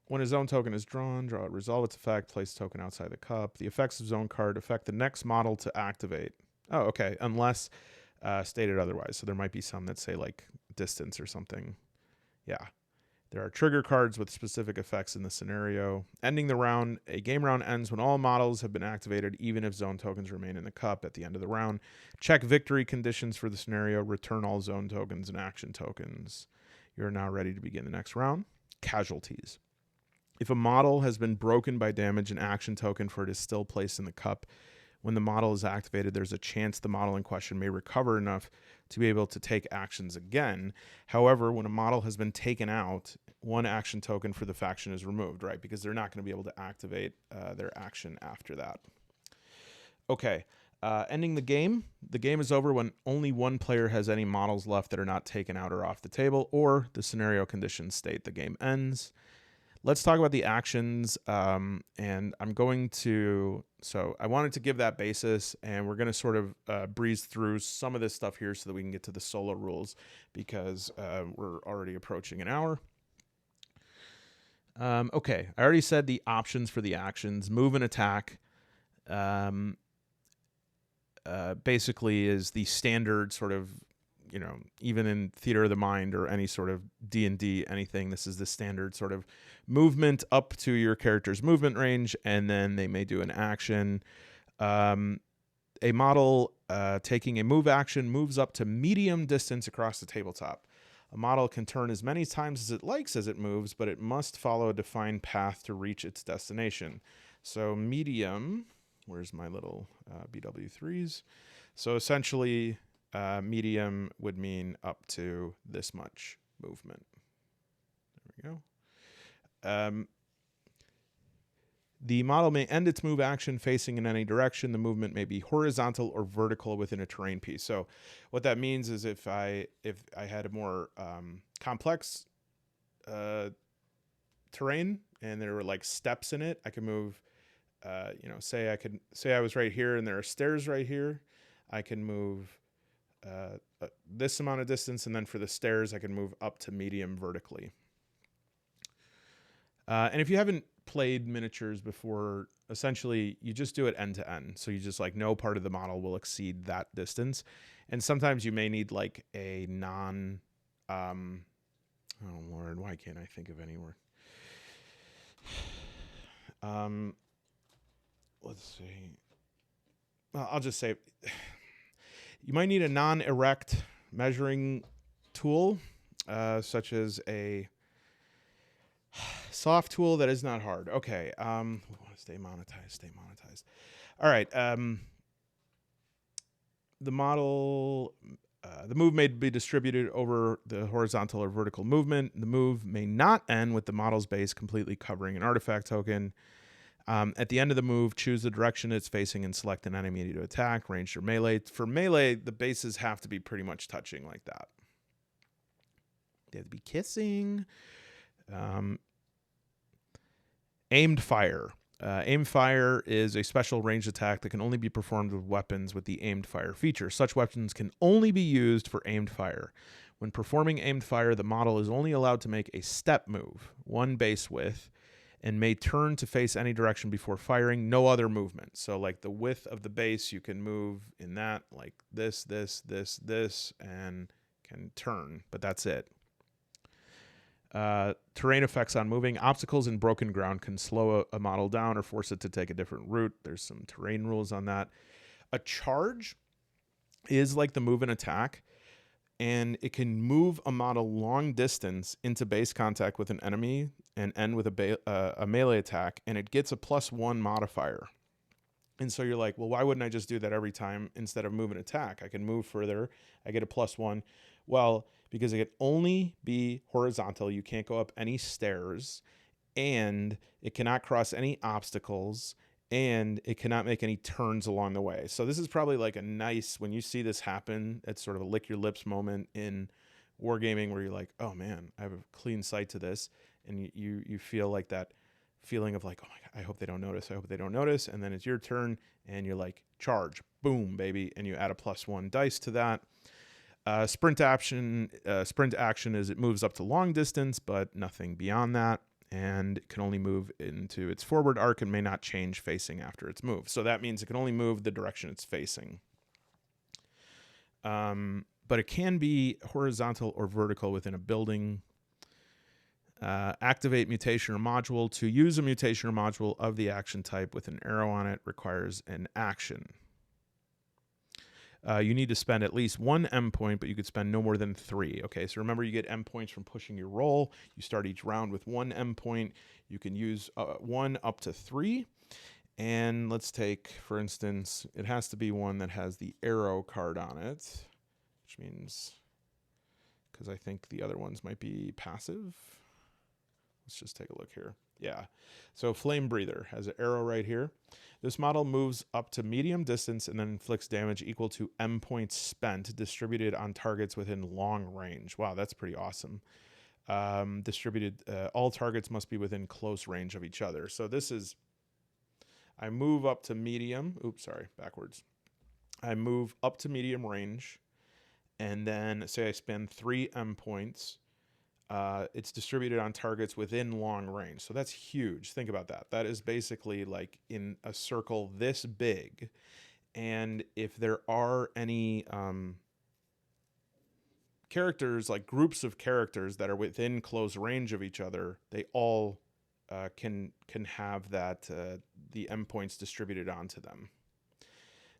When a zone token is drawn, draw it, resolve its effect, place token outside the cup. The effects of zone card affect the next model to activate. Oh, okay. Unless stated otherwise. So there might be some that say like distance or something. Yeah. There are trigger cards with specific effects in the scenario. Ending the round. A game round ends when all models have been activated, even if zone tokens remain in the cup at the end of the round. Check victory conditions for the scenario. Return all zone tokens and action tokens. You're now ready to begin the next round. Casualties. If a model has been broken by damage, an action token for it is still placed in the cup. When the model is activated, there's a chance the model in question may recover enough to be able to take actions again. However, when a model has been taken out, 1 action token for the faction is removed, right? Because they're not going to be able to activate their action after that. Okay. Ending the game. The game is over when only 1 player has any models left that are not taken out or off the table, or the scenario conditions state the game ends. Let's talk about the actions, and I'm going to, so I wanted to give that basis, and we're going to sort of breeze through some of this stuff here so that we can get to the solo rules, because we're already approaching an hour. Okay, I already said the options for the actions. Move and attack basically is the standard sort of, you know, even in Theater of the Mind or any sort of D&D anything, this is the standard sort of movement up to your character's movement range, and then they may do an action. A model taking a move action moves up to medium distance across the tabletop. A model can turn as many times as it likes as it moves, but it must follow a defined path to reach its destination. So medium, where's my little BW3s? So essentially, medium would mean up to this much movement. There we go. The model may end its move action facing in any direction. The movement may be horizontal or vertical within a terrain piece. So what that means is if I had a more complex terrain and there were like steps in it, I could move, say I was right here and there are stairs right here. I can move this amount of distance, and then for the stairs, I can move up to medium vertically. And if you haven't played miniatures before, essentially you just do it end to end. So you just like no part of the model will exceed that distance. And sometimes you may need like a non, oh Lord, why can't I think of any word? Let's see. Well, I'll just say you might need a non-erect measuring tool, such as a soft tool that is not hard. Okay. We want to stay monetized. All right. The model, the move may be distributed over the horizontal or vertical movement. The move may not end with the model's base completely covering an artifact token. At the end of the move, choose the direction it's facing and select an enemy to attack, ranged or melee. For melee, the bases have to be pretty much touching like that. They have to be kissing. Aimed fire. Aimed fire is a special ranged attack that can only be performed with weapons with the aimed fire feature. Such weapons can only be used for aimed fire. When performing aimed fire, the model is only allowed to make a step move, 1 base width, and may turn to face any direction before firing, no other movement. So like the width of the base, you can move in that, like this, and can turn, but that's it. Terrain effects on moving. Obstacles and broken ground can slow a model down or force it to take a different route. There's some terrain rules on that. A charge is like the move and attack. and it can move a model long distance into base contact with an enemy and end with a melee attack, and it gets a +1 modifier. And so you're like, well, why wouldn't I just do that every time instead of move and attack? I can move further. I get a +1. Well, because it can only be horizontal. You can't go up any stairs, and it cannot cross any obstacles, and it cannot make any turns along the way. So this is probably like a nice, when you see this happen, it's sort of a lick your lips moment in wargaming where you're like, oh man, I have a clean sight to this. And you feel like that feeling of like, oh my God, I hope they don't notice. I hope they don't notice. And then it's your turn and you're like, charge, boom, baby. And you add a +1 dice to that. Sprint action is it moves up to long distance, but nothing beyond that. And it can only move into its forward arc and may not change facing after its move. So that means it can only move the direction it's facing. But it can be horizontal or vertical within a building. Activate mutation or module. To use a mutation or module of the action type with an arrow on it requires an action. You need to spend at least 1 M point, but you could spend no more than 3. Okay, so remember you get M points from pushing your roll. You start each round with 1 M point. You can use 1 up to 3. And let's take, for instance, it has to be one that has the arrow card on it, which means, because I think the other ones might be passive. Let's just take a look here. Yeah. So Flame Breather has an arrow right here. This model moves up to medium distance and then inflicts damage equal to M points spent distributed on targets within long range. Wow, that's pretty awesome. All targets must be within close range of each other. So this is, I move up to medium. Oops, sorry, backwards. I move up to medium range, and then say I spend 3 M points. It's distributed on targets within long range. So that's huge. Think about that. That is basically like in a circle this big. And if there are any characters, like groups of characters that are within close range of each other, they all can have that the M points distributed onto them.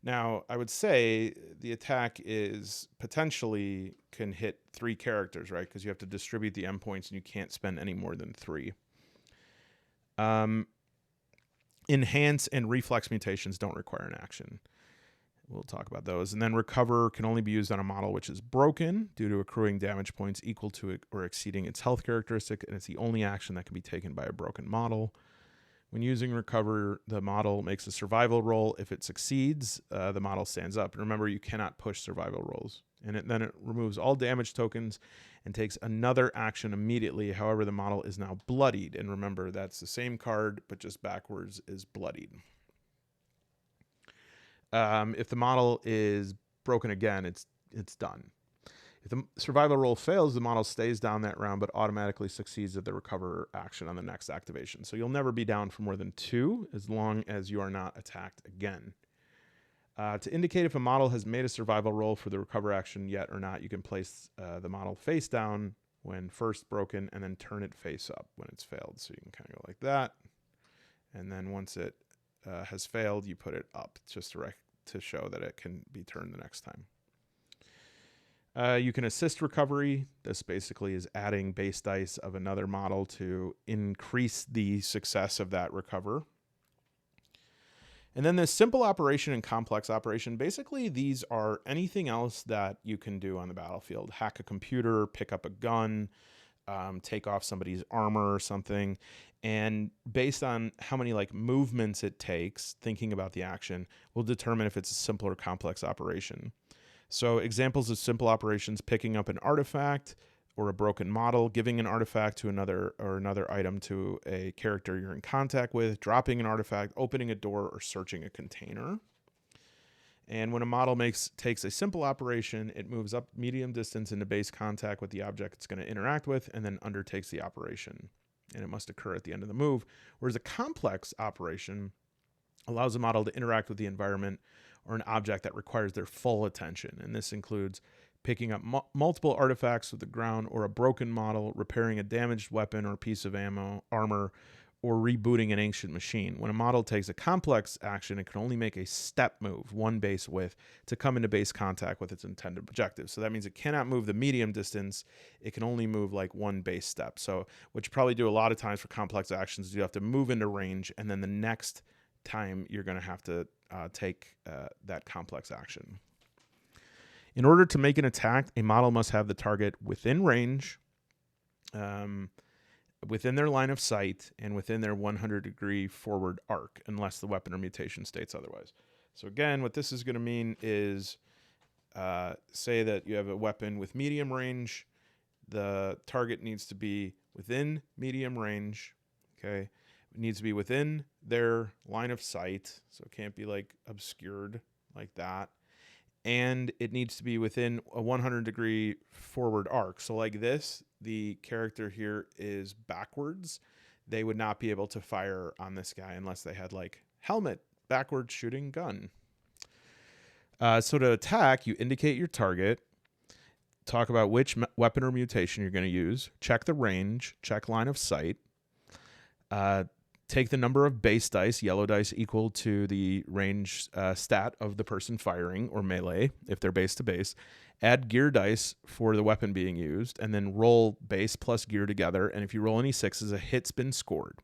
Now, I would say the attack is potentially can hit 3 characters, right? Because you have to distribute the M points and you can't spend any more than 3. Enhance and reflex mutations don't require an action. We'll talk about those. And then recover can only be used on a model which is broken due to accruing damage points equal to or exceeding its health characteristic, and it's the only action that can be taken by a broken model. When using recover, the model makes a survival roll. If it succeeds, the model stands up. And remember, you cannot push survival rolls. And then it removes all damage tokens and takes another action immediately. However, the model is now bloodied. And remember, that's the same card, but just backwards is bloodied. If the model is broken again, it's done. If the survival roll fails, the model stays down that round, but automatically succeeds at the recover action on the next activation. So you'll never be down for more than 2 as long as you are not attacked again. To indicate if a model has made a survival roll for the recover action yet or not, you can place the model face down when first broken and then turn it face up when it's failed. So you can kind of go like that. And then once it has failed, you put it up just to show that it can be turned the next time. You can assist recovery. This basically is adding base dice of another model to increase the success of that recover. And then this simple operation and complex operation, basically these are anything else that you can do on the battlefield. Hack a computer, pick up a gun, take off somebody's armor or something. And based on how many like movements it takes, thinking about the action, will determine if it's a simple or complex operation. So examples of simple operations: picking up an artifact or a broken model, giving an artifact to another item to a character you're in contact with, dropping an artifact, opening a door, or searching a container. And when a model takes a simple operation, it moves up medium distance into base contact with the object it's going to interact with and then undertakes the operation. And it must occur at the end of the move. Whereas a complex operation allows a model to interact with the environment or an object that requires their full attention. And this includes picking up multiple artifacts with the ground or a broken model, repairing a damaged weapon or piece of armor, or rebooting an ancient machine. When a model takes a complex action, it can only make a step move, one base width, to come into base contact with its intended objective. So that means it cannot move the medium distance. It can only move like one base step. So what you probably do a lot of times for complex actions is you have to move into range, and then the next time you're going to have to take that complex action. In order to make an attack, a model must have the target within range, within their line of sight, and within their 100-degree forward arc, unless the weapon or mutation states otherwise. So again, what this is going to mean is, say that you have a weapon with medium range. The target needs to be within medium range. Okay, it needs to be within their line of sight, so it can't be like obscured like that. And it needs to be within a 100-degree forward arc. So like this, the character here is backwards. They would not be able to fire on this guy unless they had like helmet, backwards shooting gun. So to attack, you indicate your target, talk about which weapon or mutation you're going to use, check the range, check line of sight, take the number of base dice, yellow dice equal to the range stat of the person firing, or melee if they're base to base, add gear dice for the weapon being used, and then roll base plus gear together. And if you roll any sixes, a hit's been scored.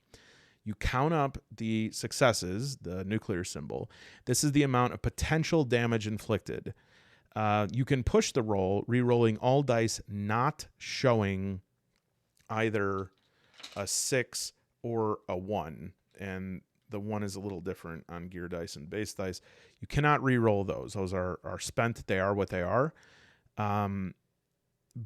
You count up the successes, the nuclear symbol. This is the amount of potential damage inflicted. You can push the roll, re-rolling all dice not showing either a 6 or a 1, and the 1 is a little different on gear dice and base dice. You cannot re-roll those. Those are spent. They are what they are.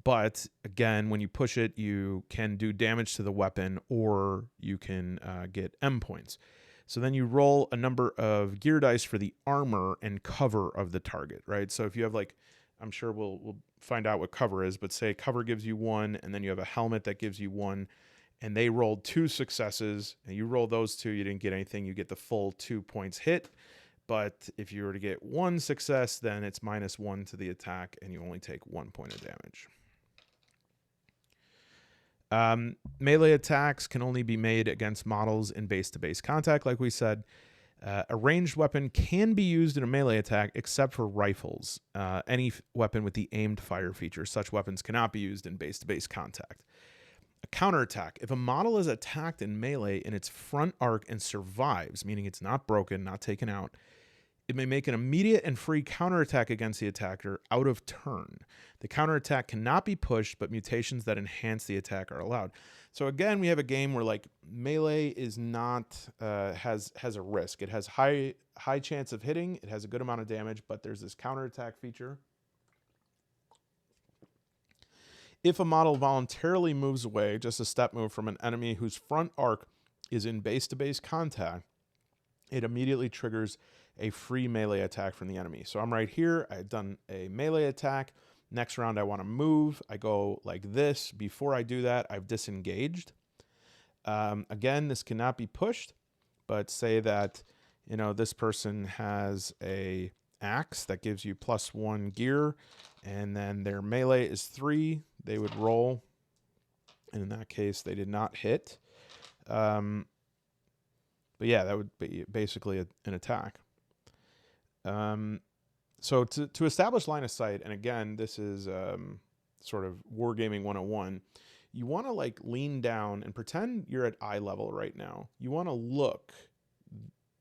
But again, when you push it, you can do damage to the weapon, or you can get M points. So then you roll a number of gear dice for the armor and cover of the target, right? So if you have like, I'm sure we'll find out what cover is, but say cover gives you 1, and then you have a helmet that gives you 1, and they rolled 2 successes, and you roll those 2, you didn't get anything, you get the full 2 points hit. But if you were to get 1 success, then it's -1 to the attack, and you only take 1 point of damage. Melee attacks can only be made against models in base-to-base contact, like we said. A ranged weapon can be used in a melee attack, except for rifles. Any weapon with the aimed fire feature. Such weapons cannot be used in base-to-base contact. A counterattack. If a model is attacked in melee in its front arc and survives, meaning it's not broken, not taken out, it may make an immediate and free counterattack against the attacker out of turn. The counterattack cannot be pushed, but mutations that enhance the attack are allowed. So again, we have a game where like melee is not has a risk. It has high chance of hitting. It has a good amount of damage, but there's this counterattack feature. If a model voluntarily moves away, just a step move from an enemy whose front arc is in base-to-base contact, it immediately triggers a free melee attack from the enemy. So I'm right here. I've done a melee attack. Next round, I want to move. I go like this. Before I do that, I've disengaged. Again, this cannot be pushed, but say that, you know, this person has a axe that gives you +1 gear, and then their melee is 3. They would roll, and in that case, they did not hit. But yeah, that would be basically an attack. So to establish line of sight, and again, this is sort of Wargaming 101, you want to like lean down and pretend you're at eye level right now. You want to look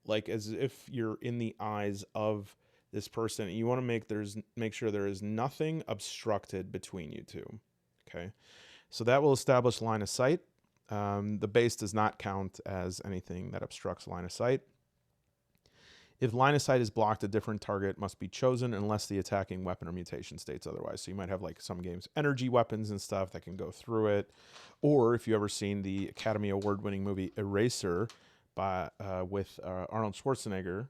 like as if you're in the eyes of this person. You want to make sure there is nothing obstructed between you two. Okay, so that will establish line of sight. The base does not count as anything that obstructs line of sight. If line of sight is blocked, a different target must be chosen unless the attacking weapon or mutation states otherwise. So you might have like some games, energy weapons and stuff that can go through it. Or if you've ever seen the Academy Award-winning movie Eraser with Arnold Schwarzenegger,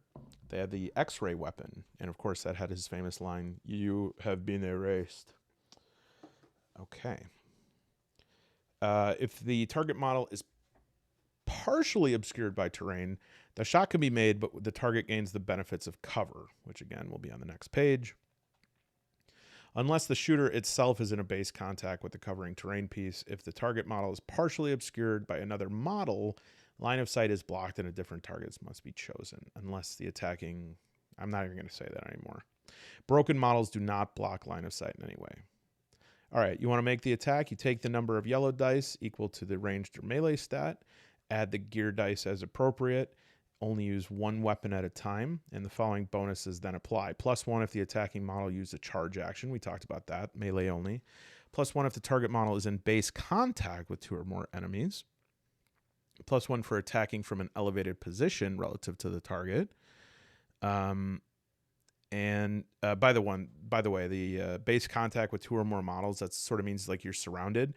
they had the X-ray weapon. And of course that had his famous line, "You have been erased." Okay. If the target model is partially obscured by terrain, the shot can be made, but the target gains the benefits of cover, which again will be on the next page. Unless the shooter itself is in a base contact with the covering terrain piece, if the target model is partially obscured by another model Line of sight is blocked and a different targets must be chosen unless the attacking... I'm not even going to say that anymore. Broken models do not block line of sight in any way. All right, you want to make the attack. You take the number of yellow dice equal to the ranged or melee stat. Add the gear dice as appropriate. Only use one weapon at a time, and the following bonuses then apply. +1 if the attacking model used a charge action. We talked about that. Melee only. +1 if the target model is in base contact with 2 or more enemies. +1 for attacking from an elevated position relative to the target. And by the way, the base contact with 2 or more models, that sort of means like you're surrounded.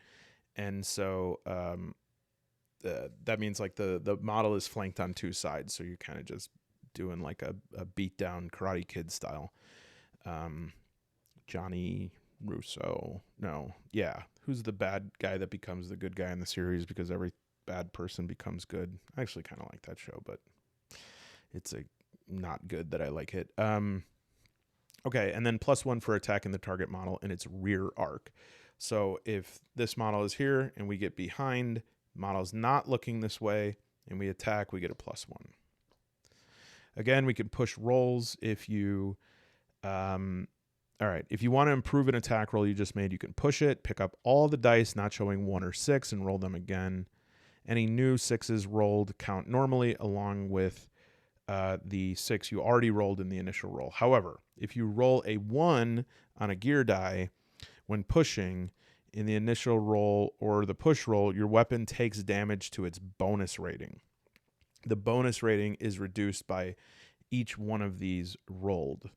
And so that means like the model is flanked on 2 sides. So you're kind of just doing like a beat down Karate Kid style. Johnny Russo. No. Yeah. Who's the bad guy that becomes the good guy in the series because every bad person becomes good? I actually kind of like that show, but it's not good that I like it. Okay, and then +1 for attacking the target model in its rear arc. So if this model is here and we get behind, model's not looking this way, and we attack, we get a +1. Again, we can push rolls if you... all right, if you want to improve an attack roll you just made, you can push it, pick up all the dice not showing 1 or 6, and roll them again. Any new 6s rolled count normally along with the 6 you already rolled in the initial roll. However, if you roll a 1 on a gear die when pushing in the initial roll or the push roll, your weapon takes damage to its bonus rating. The bonus rating is reduced by each one of these rolled.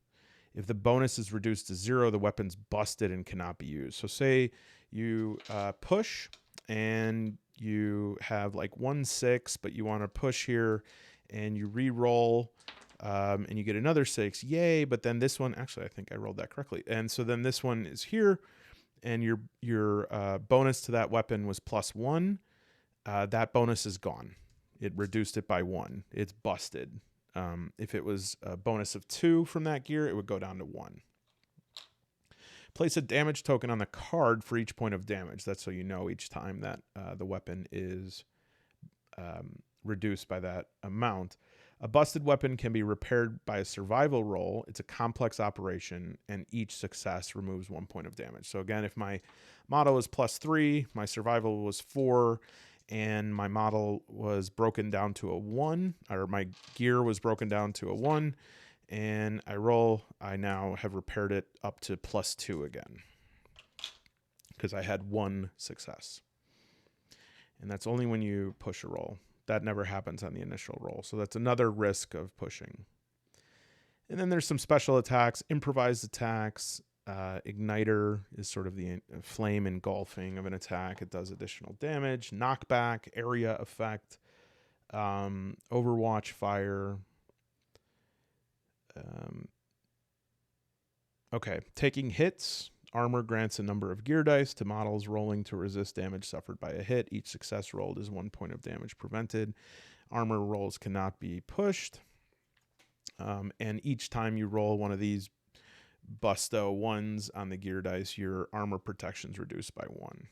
If the bonus is reduced to 0, the weapon's busted and cannot be used. So say you push and you have like 1/6, but you want to push here and you re-roll and you get another 6. Yay, but then this one, actually, I think I rolled that correctly. And so then this one is here and your bonus to that weapon was +1. That bonus is gone. It reduced it by 1. It's busted. If it was a bonus of 2 from that gear, it would go down to 1. Place a damage token on the card for each point of damage. That's so you know each time that the weapon is reduced by that amount. A busted weapon can be repaired by a survival roll. It's a complex operation, and each success removes 1 point of damage. So again, if my model is +3, my survival was 4, and my model was broken down to a 1, or my gear was broken down to a 1, and I roll, I now have repaired it up to +2 again because I had 1 success. And that's only when you push a roll. That never happens on the initial roll. So that's another risk of pushing. And then there's some special attacks, improvised attacks. Igniter is sort of the flame engulfing of an attack. It does additional damage. Knockback, area effect, Overwatch fire. Okay, taking hits. Armor grants a number of gear dice to models rolling to resist damage suffered by a hit. Each success rolled is 1 point of damage prevented. Armor rolls cannot be pushed. And each time you roll one of these busto 1s on the gear dice, your armor protection is reduced by 1.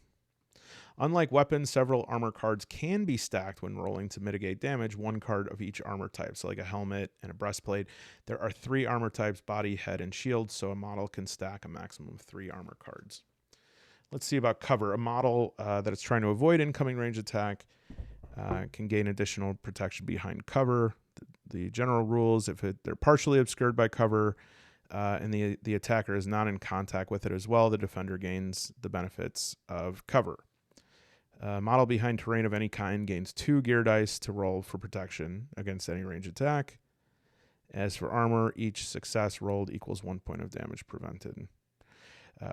Unlike weapons, several armor cards can be stacked when rolling to mitigate damage, 1 card of each armor type. So like a helmet and a breastplate. There are 3 armor types, body, head, and shield, so a model can stack a maximum of 3 armor cards. Let's see about cover. A model that is trying to avoid incoming range attack can gain additional protection behind cover. The general rules, if they're partially obscured by cover, and the attacker is not in contact with it as well, the defender gains the benefits of cover. Model behind terrain of any kind gains 2 gear dice to roll for protection against any range attack. As for armor, each success rolled equals 1 point of damage prevented.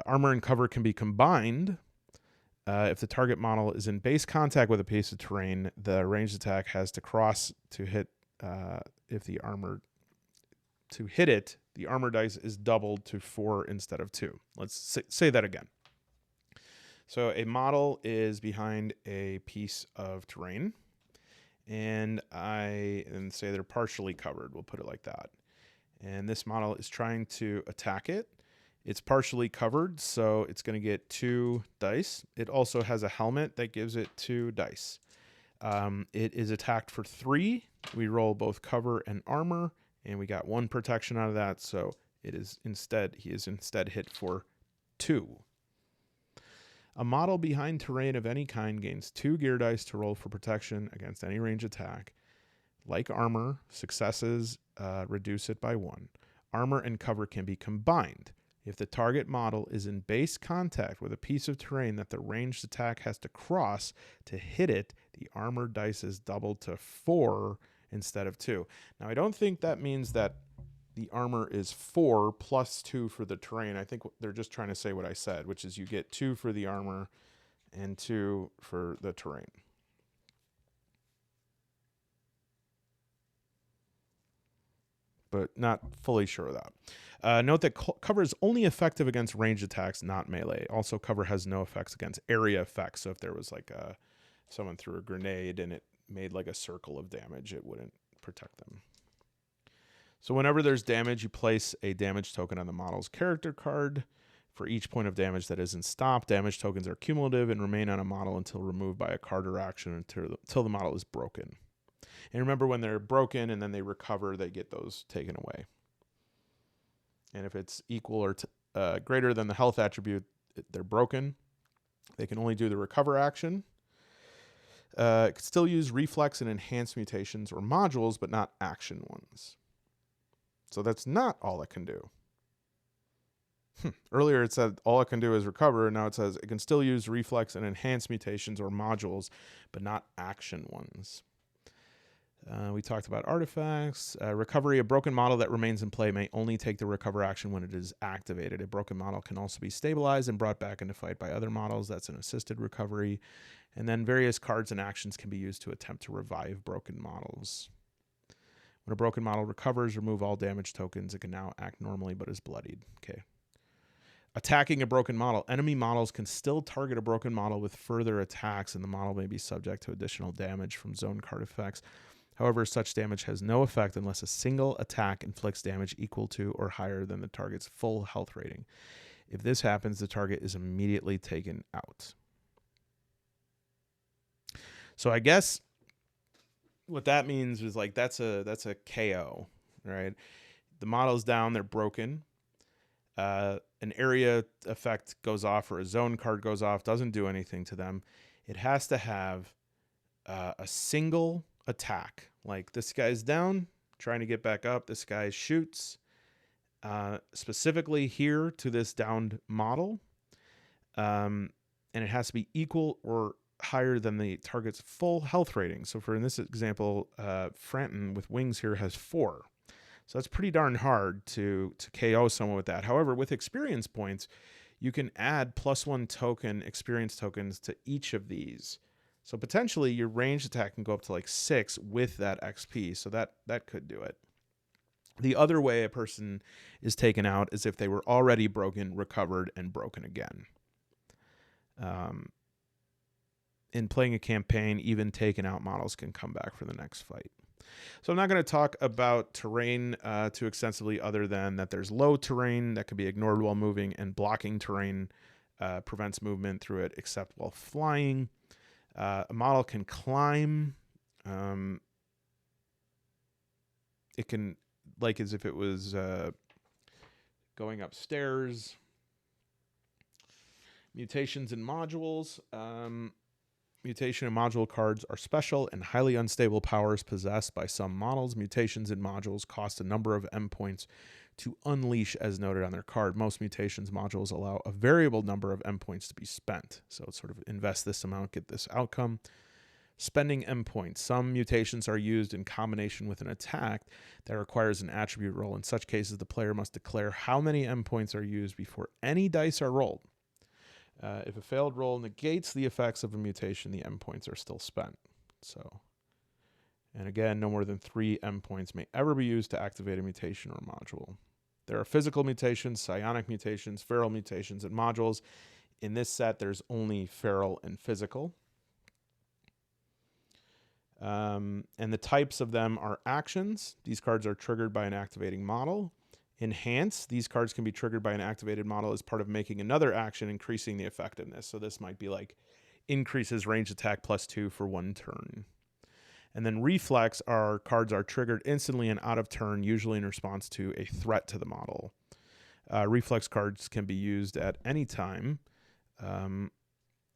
Armor and cover can be combined. If the target model is in base contact with a piece of terrain, the ranged attack has to cross to hit. If the armor to hit it, the armor dice is doubled to 4 instead of 2. Let's say that again. So a model is behind a piece of terrain, and say they're partially covered. We'll put it like that. And this model is trying to attack it. It's partially covered, so it's going to get 2 dice. It also has a helmet that gives it 2 dice. It is attacked for 3. We roll both cover and armor, and we got 1 protection out of that, so he is instead hit for 2. A model behind terrain of any kind gains 2 gear dice to roll for protection against any range attack. Like armor, successes reduce it by 1. Armor and cover can be combined. If the target model is in base contact with a piece of terrain that the ranged attack has to cross to hit it, the armor dice is doubled to 4 instead of 2. Now, I don't think that means that the armor is 4 plus 2 for the terrain. I think they're just trying to say what I said, which is you get 2 for the armor and 2 for the terrain. But not fully sure of that. Note that cover is only effective against ranged attacks, not melee. Also, cover has no effects against area effects. So if there was like someone threw a grenade and it made like a circle of damage, it wouldn't protect them. So whenever there's damage, you place a damage token on the model's character card. For each point of damage that isn't stopped, damage tokens are cumulative and remain on a model until removed by a card or action until the model is broken. And remember, when they're broken and then they recover, they get those taken away. And if it's equal or greater than the health attribute, they're broken. They can only do the recover action. It can still use reflex and enhanced mutations or modules, but not action ones. So that's not all it can do. Earlier it said all it can do is recover, and now it says it can still use reflex and enhanced mutations or modules, but not action ones. We talked about artifacts. Recovery, a broken model that remains in play may only take the recover action when it is activated. A broken model can also be stabilized and brought back into fight by other models. That's an assisted recovery. And then various cards and actions can be used to attempt to revive broken models. When a broken model recovers, remove all damage tokens. It can now act normally but is bloodied. Okay. Attacking a broken model. Enemy models can still target a broken model with further attacks, and the model may be subject to additional damage from zone card effects. However, such damage has no effect unless a single attack inflicts damage equal to or higher than the target's full health rating. If this happens, the target is immediately taken out. So I guess what that means is like that's a KO, right? The model's down, they're broken. An area effect goes off or a zone card goes off, doesn't do anything to them. It has to have a single attack. Like, this guy's down, trying to get back up. This guy shoots specifically here to this downed model. And it has to be equal or higher than the target's full health rating. So for in this example, Franton with wings here has 4. So that's pretty darn hard to KO someone with that. However, with experience points, you can add +1 token experience tokens to each of these. So potentially your ranged attack can go up to like 6 with that XP. So that could do it. The other way a person is taken out is if they were already broken, recovered, and broken again. In playing a campaign, even taken out models can come back for the next fight. So I'm not going to talk about terrain too extensively, other than that there's low terrain that can be ignored while moving, and blocking terrain prevents movement through it except while flying. A model can climb. It can, like as if it was going upstairs. Mutations and modules. Mutation and module cards are special and highly unstable powers possessed by some models. Mutations and modules cost a number of M points to unleash as noted on their card. Most mutations modules allow a variable number of M points to be spent. So it's sort of invest this amount, get this outcome. Spending M points. Some mutations are used in combination with an attack that requires an attribute roll. In such cases, the player must declare how many M points are used before any dice are rolled. If a failed roll negates the effects of a mutation, the M points are still spent. So, and again, no more than 3 M points may ever be used to activate a mutation or module. There are physical mutations, psionic mutations, feral mutations, and modules. In this set, there's only feral and physical. And the types of them are actions. These cards are triggered by an activating model. Enhance. These cards can be triggered by an activated model as part of making another action, increasing the effectiveness. So this might be like increases range attack +2 for 1 turn. And then reflex cards are triggered instantly and out of turn, usually in response to a threat to the model. Reflex cards can be used at any time,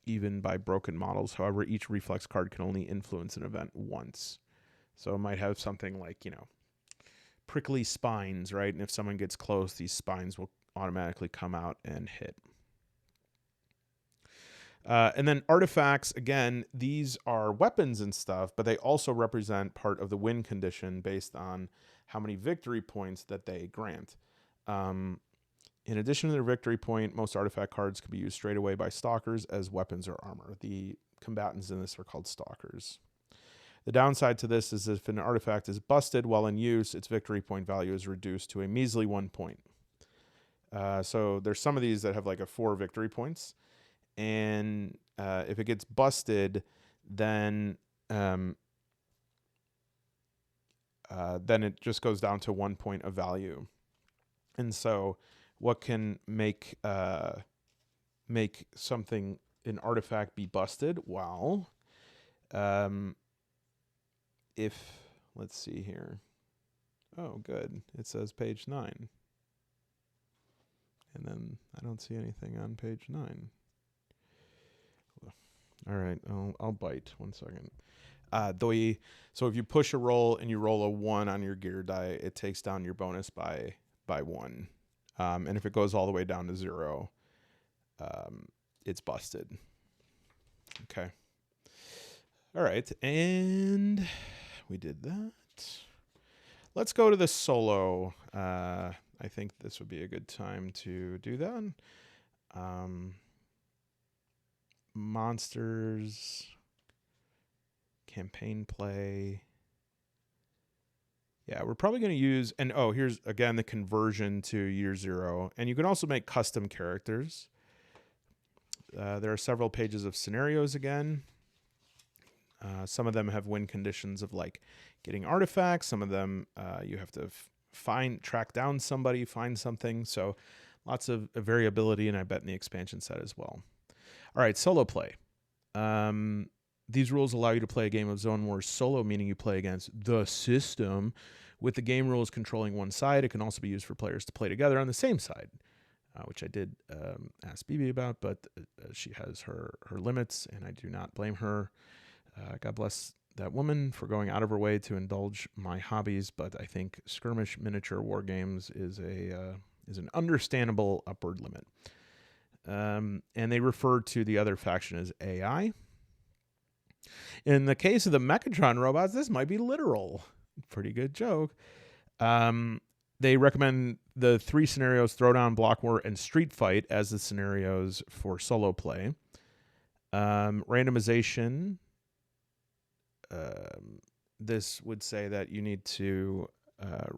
even by broken models. However, each reflex card can only influence an event once. So it might have something like, prickly spines, right? And if someone gets close, these spines will automatically come out and hit. And then artifacts, again, these are weapons and stuff, but they also represent part of the win condition based on how many victory points that they grant. In addition to their victory point, most artifact cards can be used straight away by stalkers as weapons or armor. The combatants in this are called stalkers. The downside to this is if an artifact is busted while in use, its victory point value is reduced to a measly 1 point. So there's some of these that have like a 4 victory points. And if it gets busted, then it just goes down to 1 point of value. And so what can make something, an artifact, be busted? Well, if, let's see here. Oh, good. It says page 9. And then I don't see anything on page 9. All right, I'll bite 1 second. So if you push a roll and you roll a 1 on your gear die, it takes down your bonus by 1. And if it goes all the way down to 0, it's busted. Okay. All right, and we did that. Let's go to the solo. I think this would be a good time to do that. Monsters, campaign play. Yeah, we're probably going to use, and here's again the conversion to Year Zero. And you can also make custom characters. There are several pages of scenarios again. Some of them have win conditions of like getting artifacts. Some of them you have to track down somebody, find something. So lots of variability, and I bet in the expansion set as well. All right, solo play. These rules allow you to play a game of Zone Wars solo, meaning you play against the system with the game rules controlling one side. It can also be used for players to play together on the same side, which I did ask BB about, but she has her limits, and I do not blame her. God bless that woman for going out of her way to indulge my hobbies, but I think skirmish miniature war games is an understandable upward limit. And they refer to the other faction as AI. In the case of the Mechatron robots, this might be literal. Pretty good joke. They recommend the 3 scenarios: Throwdown, Block War, and Street Fight as the scenarios for solo play. Randomization. This would say that you need to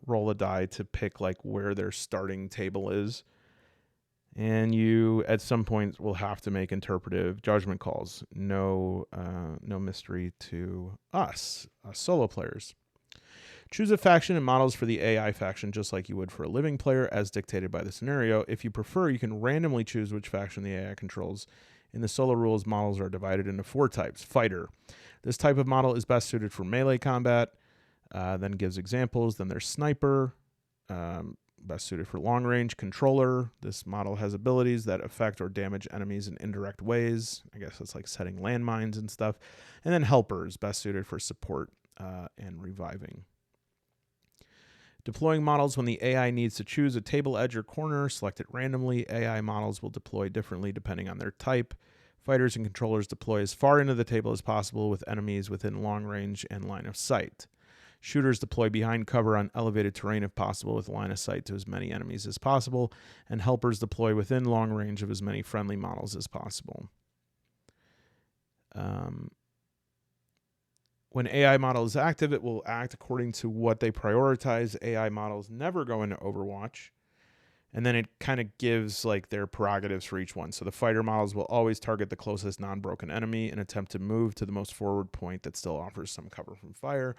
roll a die to pick like where their starting table is. And you, at some point, will have to make interpretive judgment calls. No mystery to us solo players. Choose a faction and models for the AI faction just like you would for a living player, as dictated by the scenario. If you prefer, you can randomly choose which faction the AI controls. In the solo rules, models are divided into 4 types. Fighter. This type of model is best suited for melee combat. Then gives examples. Then there's Sniper. Best suited for long range. Controller. This model has abilities that affect or damage enemies in indirect ways. I guess it's like setting landmines and stuff. And then Helpers, best suited for support and reviving. Deploying models. When the AI needs to choose a table edge or corner, select it randomly. AI models will deploy differently depending on their type. Fighters and controllers deploy as far into the table as possible with enemies within long range and line of sight. Shooters deploy behind cover on elevated terrain if possible with line of sight to as many enemies as possible, and helpers deploy within long range of as many friendly models as possible. When AI model is active, it will act according to what they prioritize. AI models never go into Overwatch. And then it kind of gives like their prerogatives for each one. So the fighter models will always target the closest non-broken enemy and attempt to move to the most forward point that still offers some cover from fire.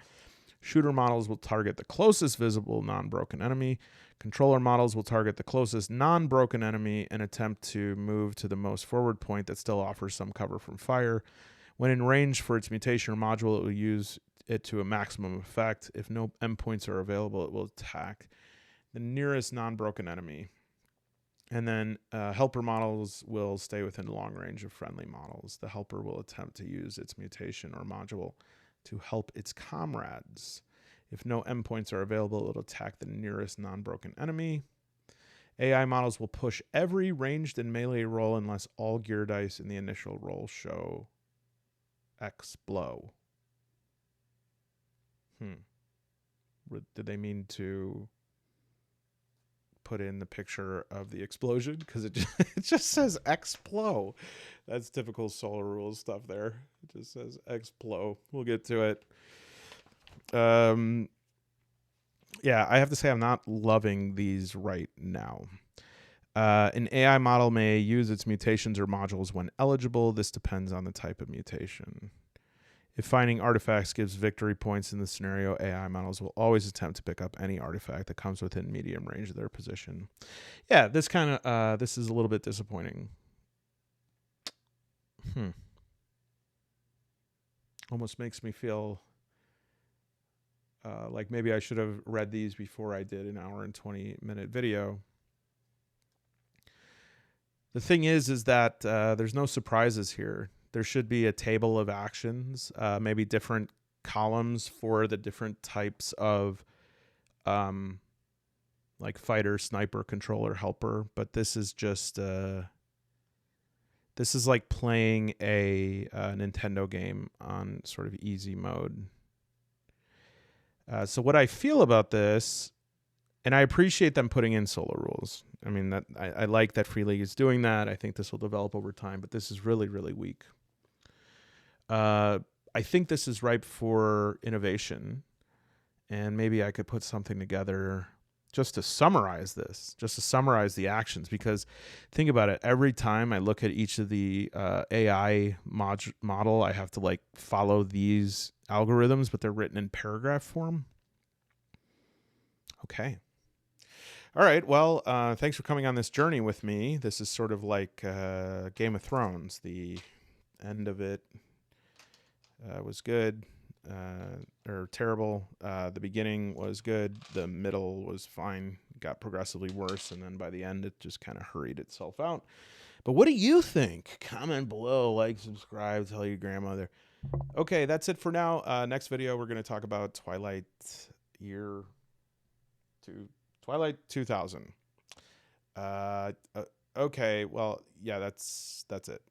Shooter models will target the closest visible non-broken enemy. Controller models will target the closest non-broken enemy and attempt to move to the most forward point that still offers some cover from fire. When in range for its mutation or module, it will use it to a maximum effect. If no endpoints are available, it will attack the nearest non-broken enemy. And then helper models will stay within long range of friendly models. The helper will attempt to use its mutation or module to help its comrades. If no endpoints are available, it'll attack the nearest non-broken enemy. AI models will push every ranged and melee roll unless all gear dice in the initial roll show X blow. Did they mean to put in the picture of the explosion? Because it just says X-plow. That's typical Solar Rules stuff there. It just says X-plow. We'll get to it. Yeah, I have to say I'm not loving these right now. An AI model may use its mutations or modules when eligible. This depends on the type of mutation. If finding artifacts gives victory points in the scenario, AI models will always attempt to pick up any artifact that comes within medium range of their position. Yeah, this is a little bit disappointing. Almost makes me feel like maybe I should have read these before I did an hour and 20-minute video. The thing is that there's no surprises here. There should be a table of actions, maybe different columns for the different types of like fighter, sniper, controller, helper. But this is just this is like playing a Nintendo game on sort of easy mode. So what I feel about this, and I appreciate them putting in solo rules. I mean, that I like that Free League is doing that. I think this will develop over time, but this is really, really weak. I think this is ripe for innovation, and maybe I could put something together just to summarize this, just to summarize the actions, because think about it. Every time I look at each of the AI model, I have to like follow these algorithms, but they're written in paragraph form. Okay. All right. Well, thanks for coming on this journey with me. This is sort of like Game of Thrones. The end of it was good or terrible. The beginning was good. The middle was fine. Got progressively worse. And then by the end, it just kind of hurried itself out. But what do you think? Comment below, like, subscribe, tell your grandmother. Okay, that's it for now. Next video, we're going to talk about Twilight 2000. Okay, well, yeah, that's it.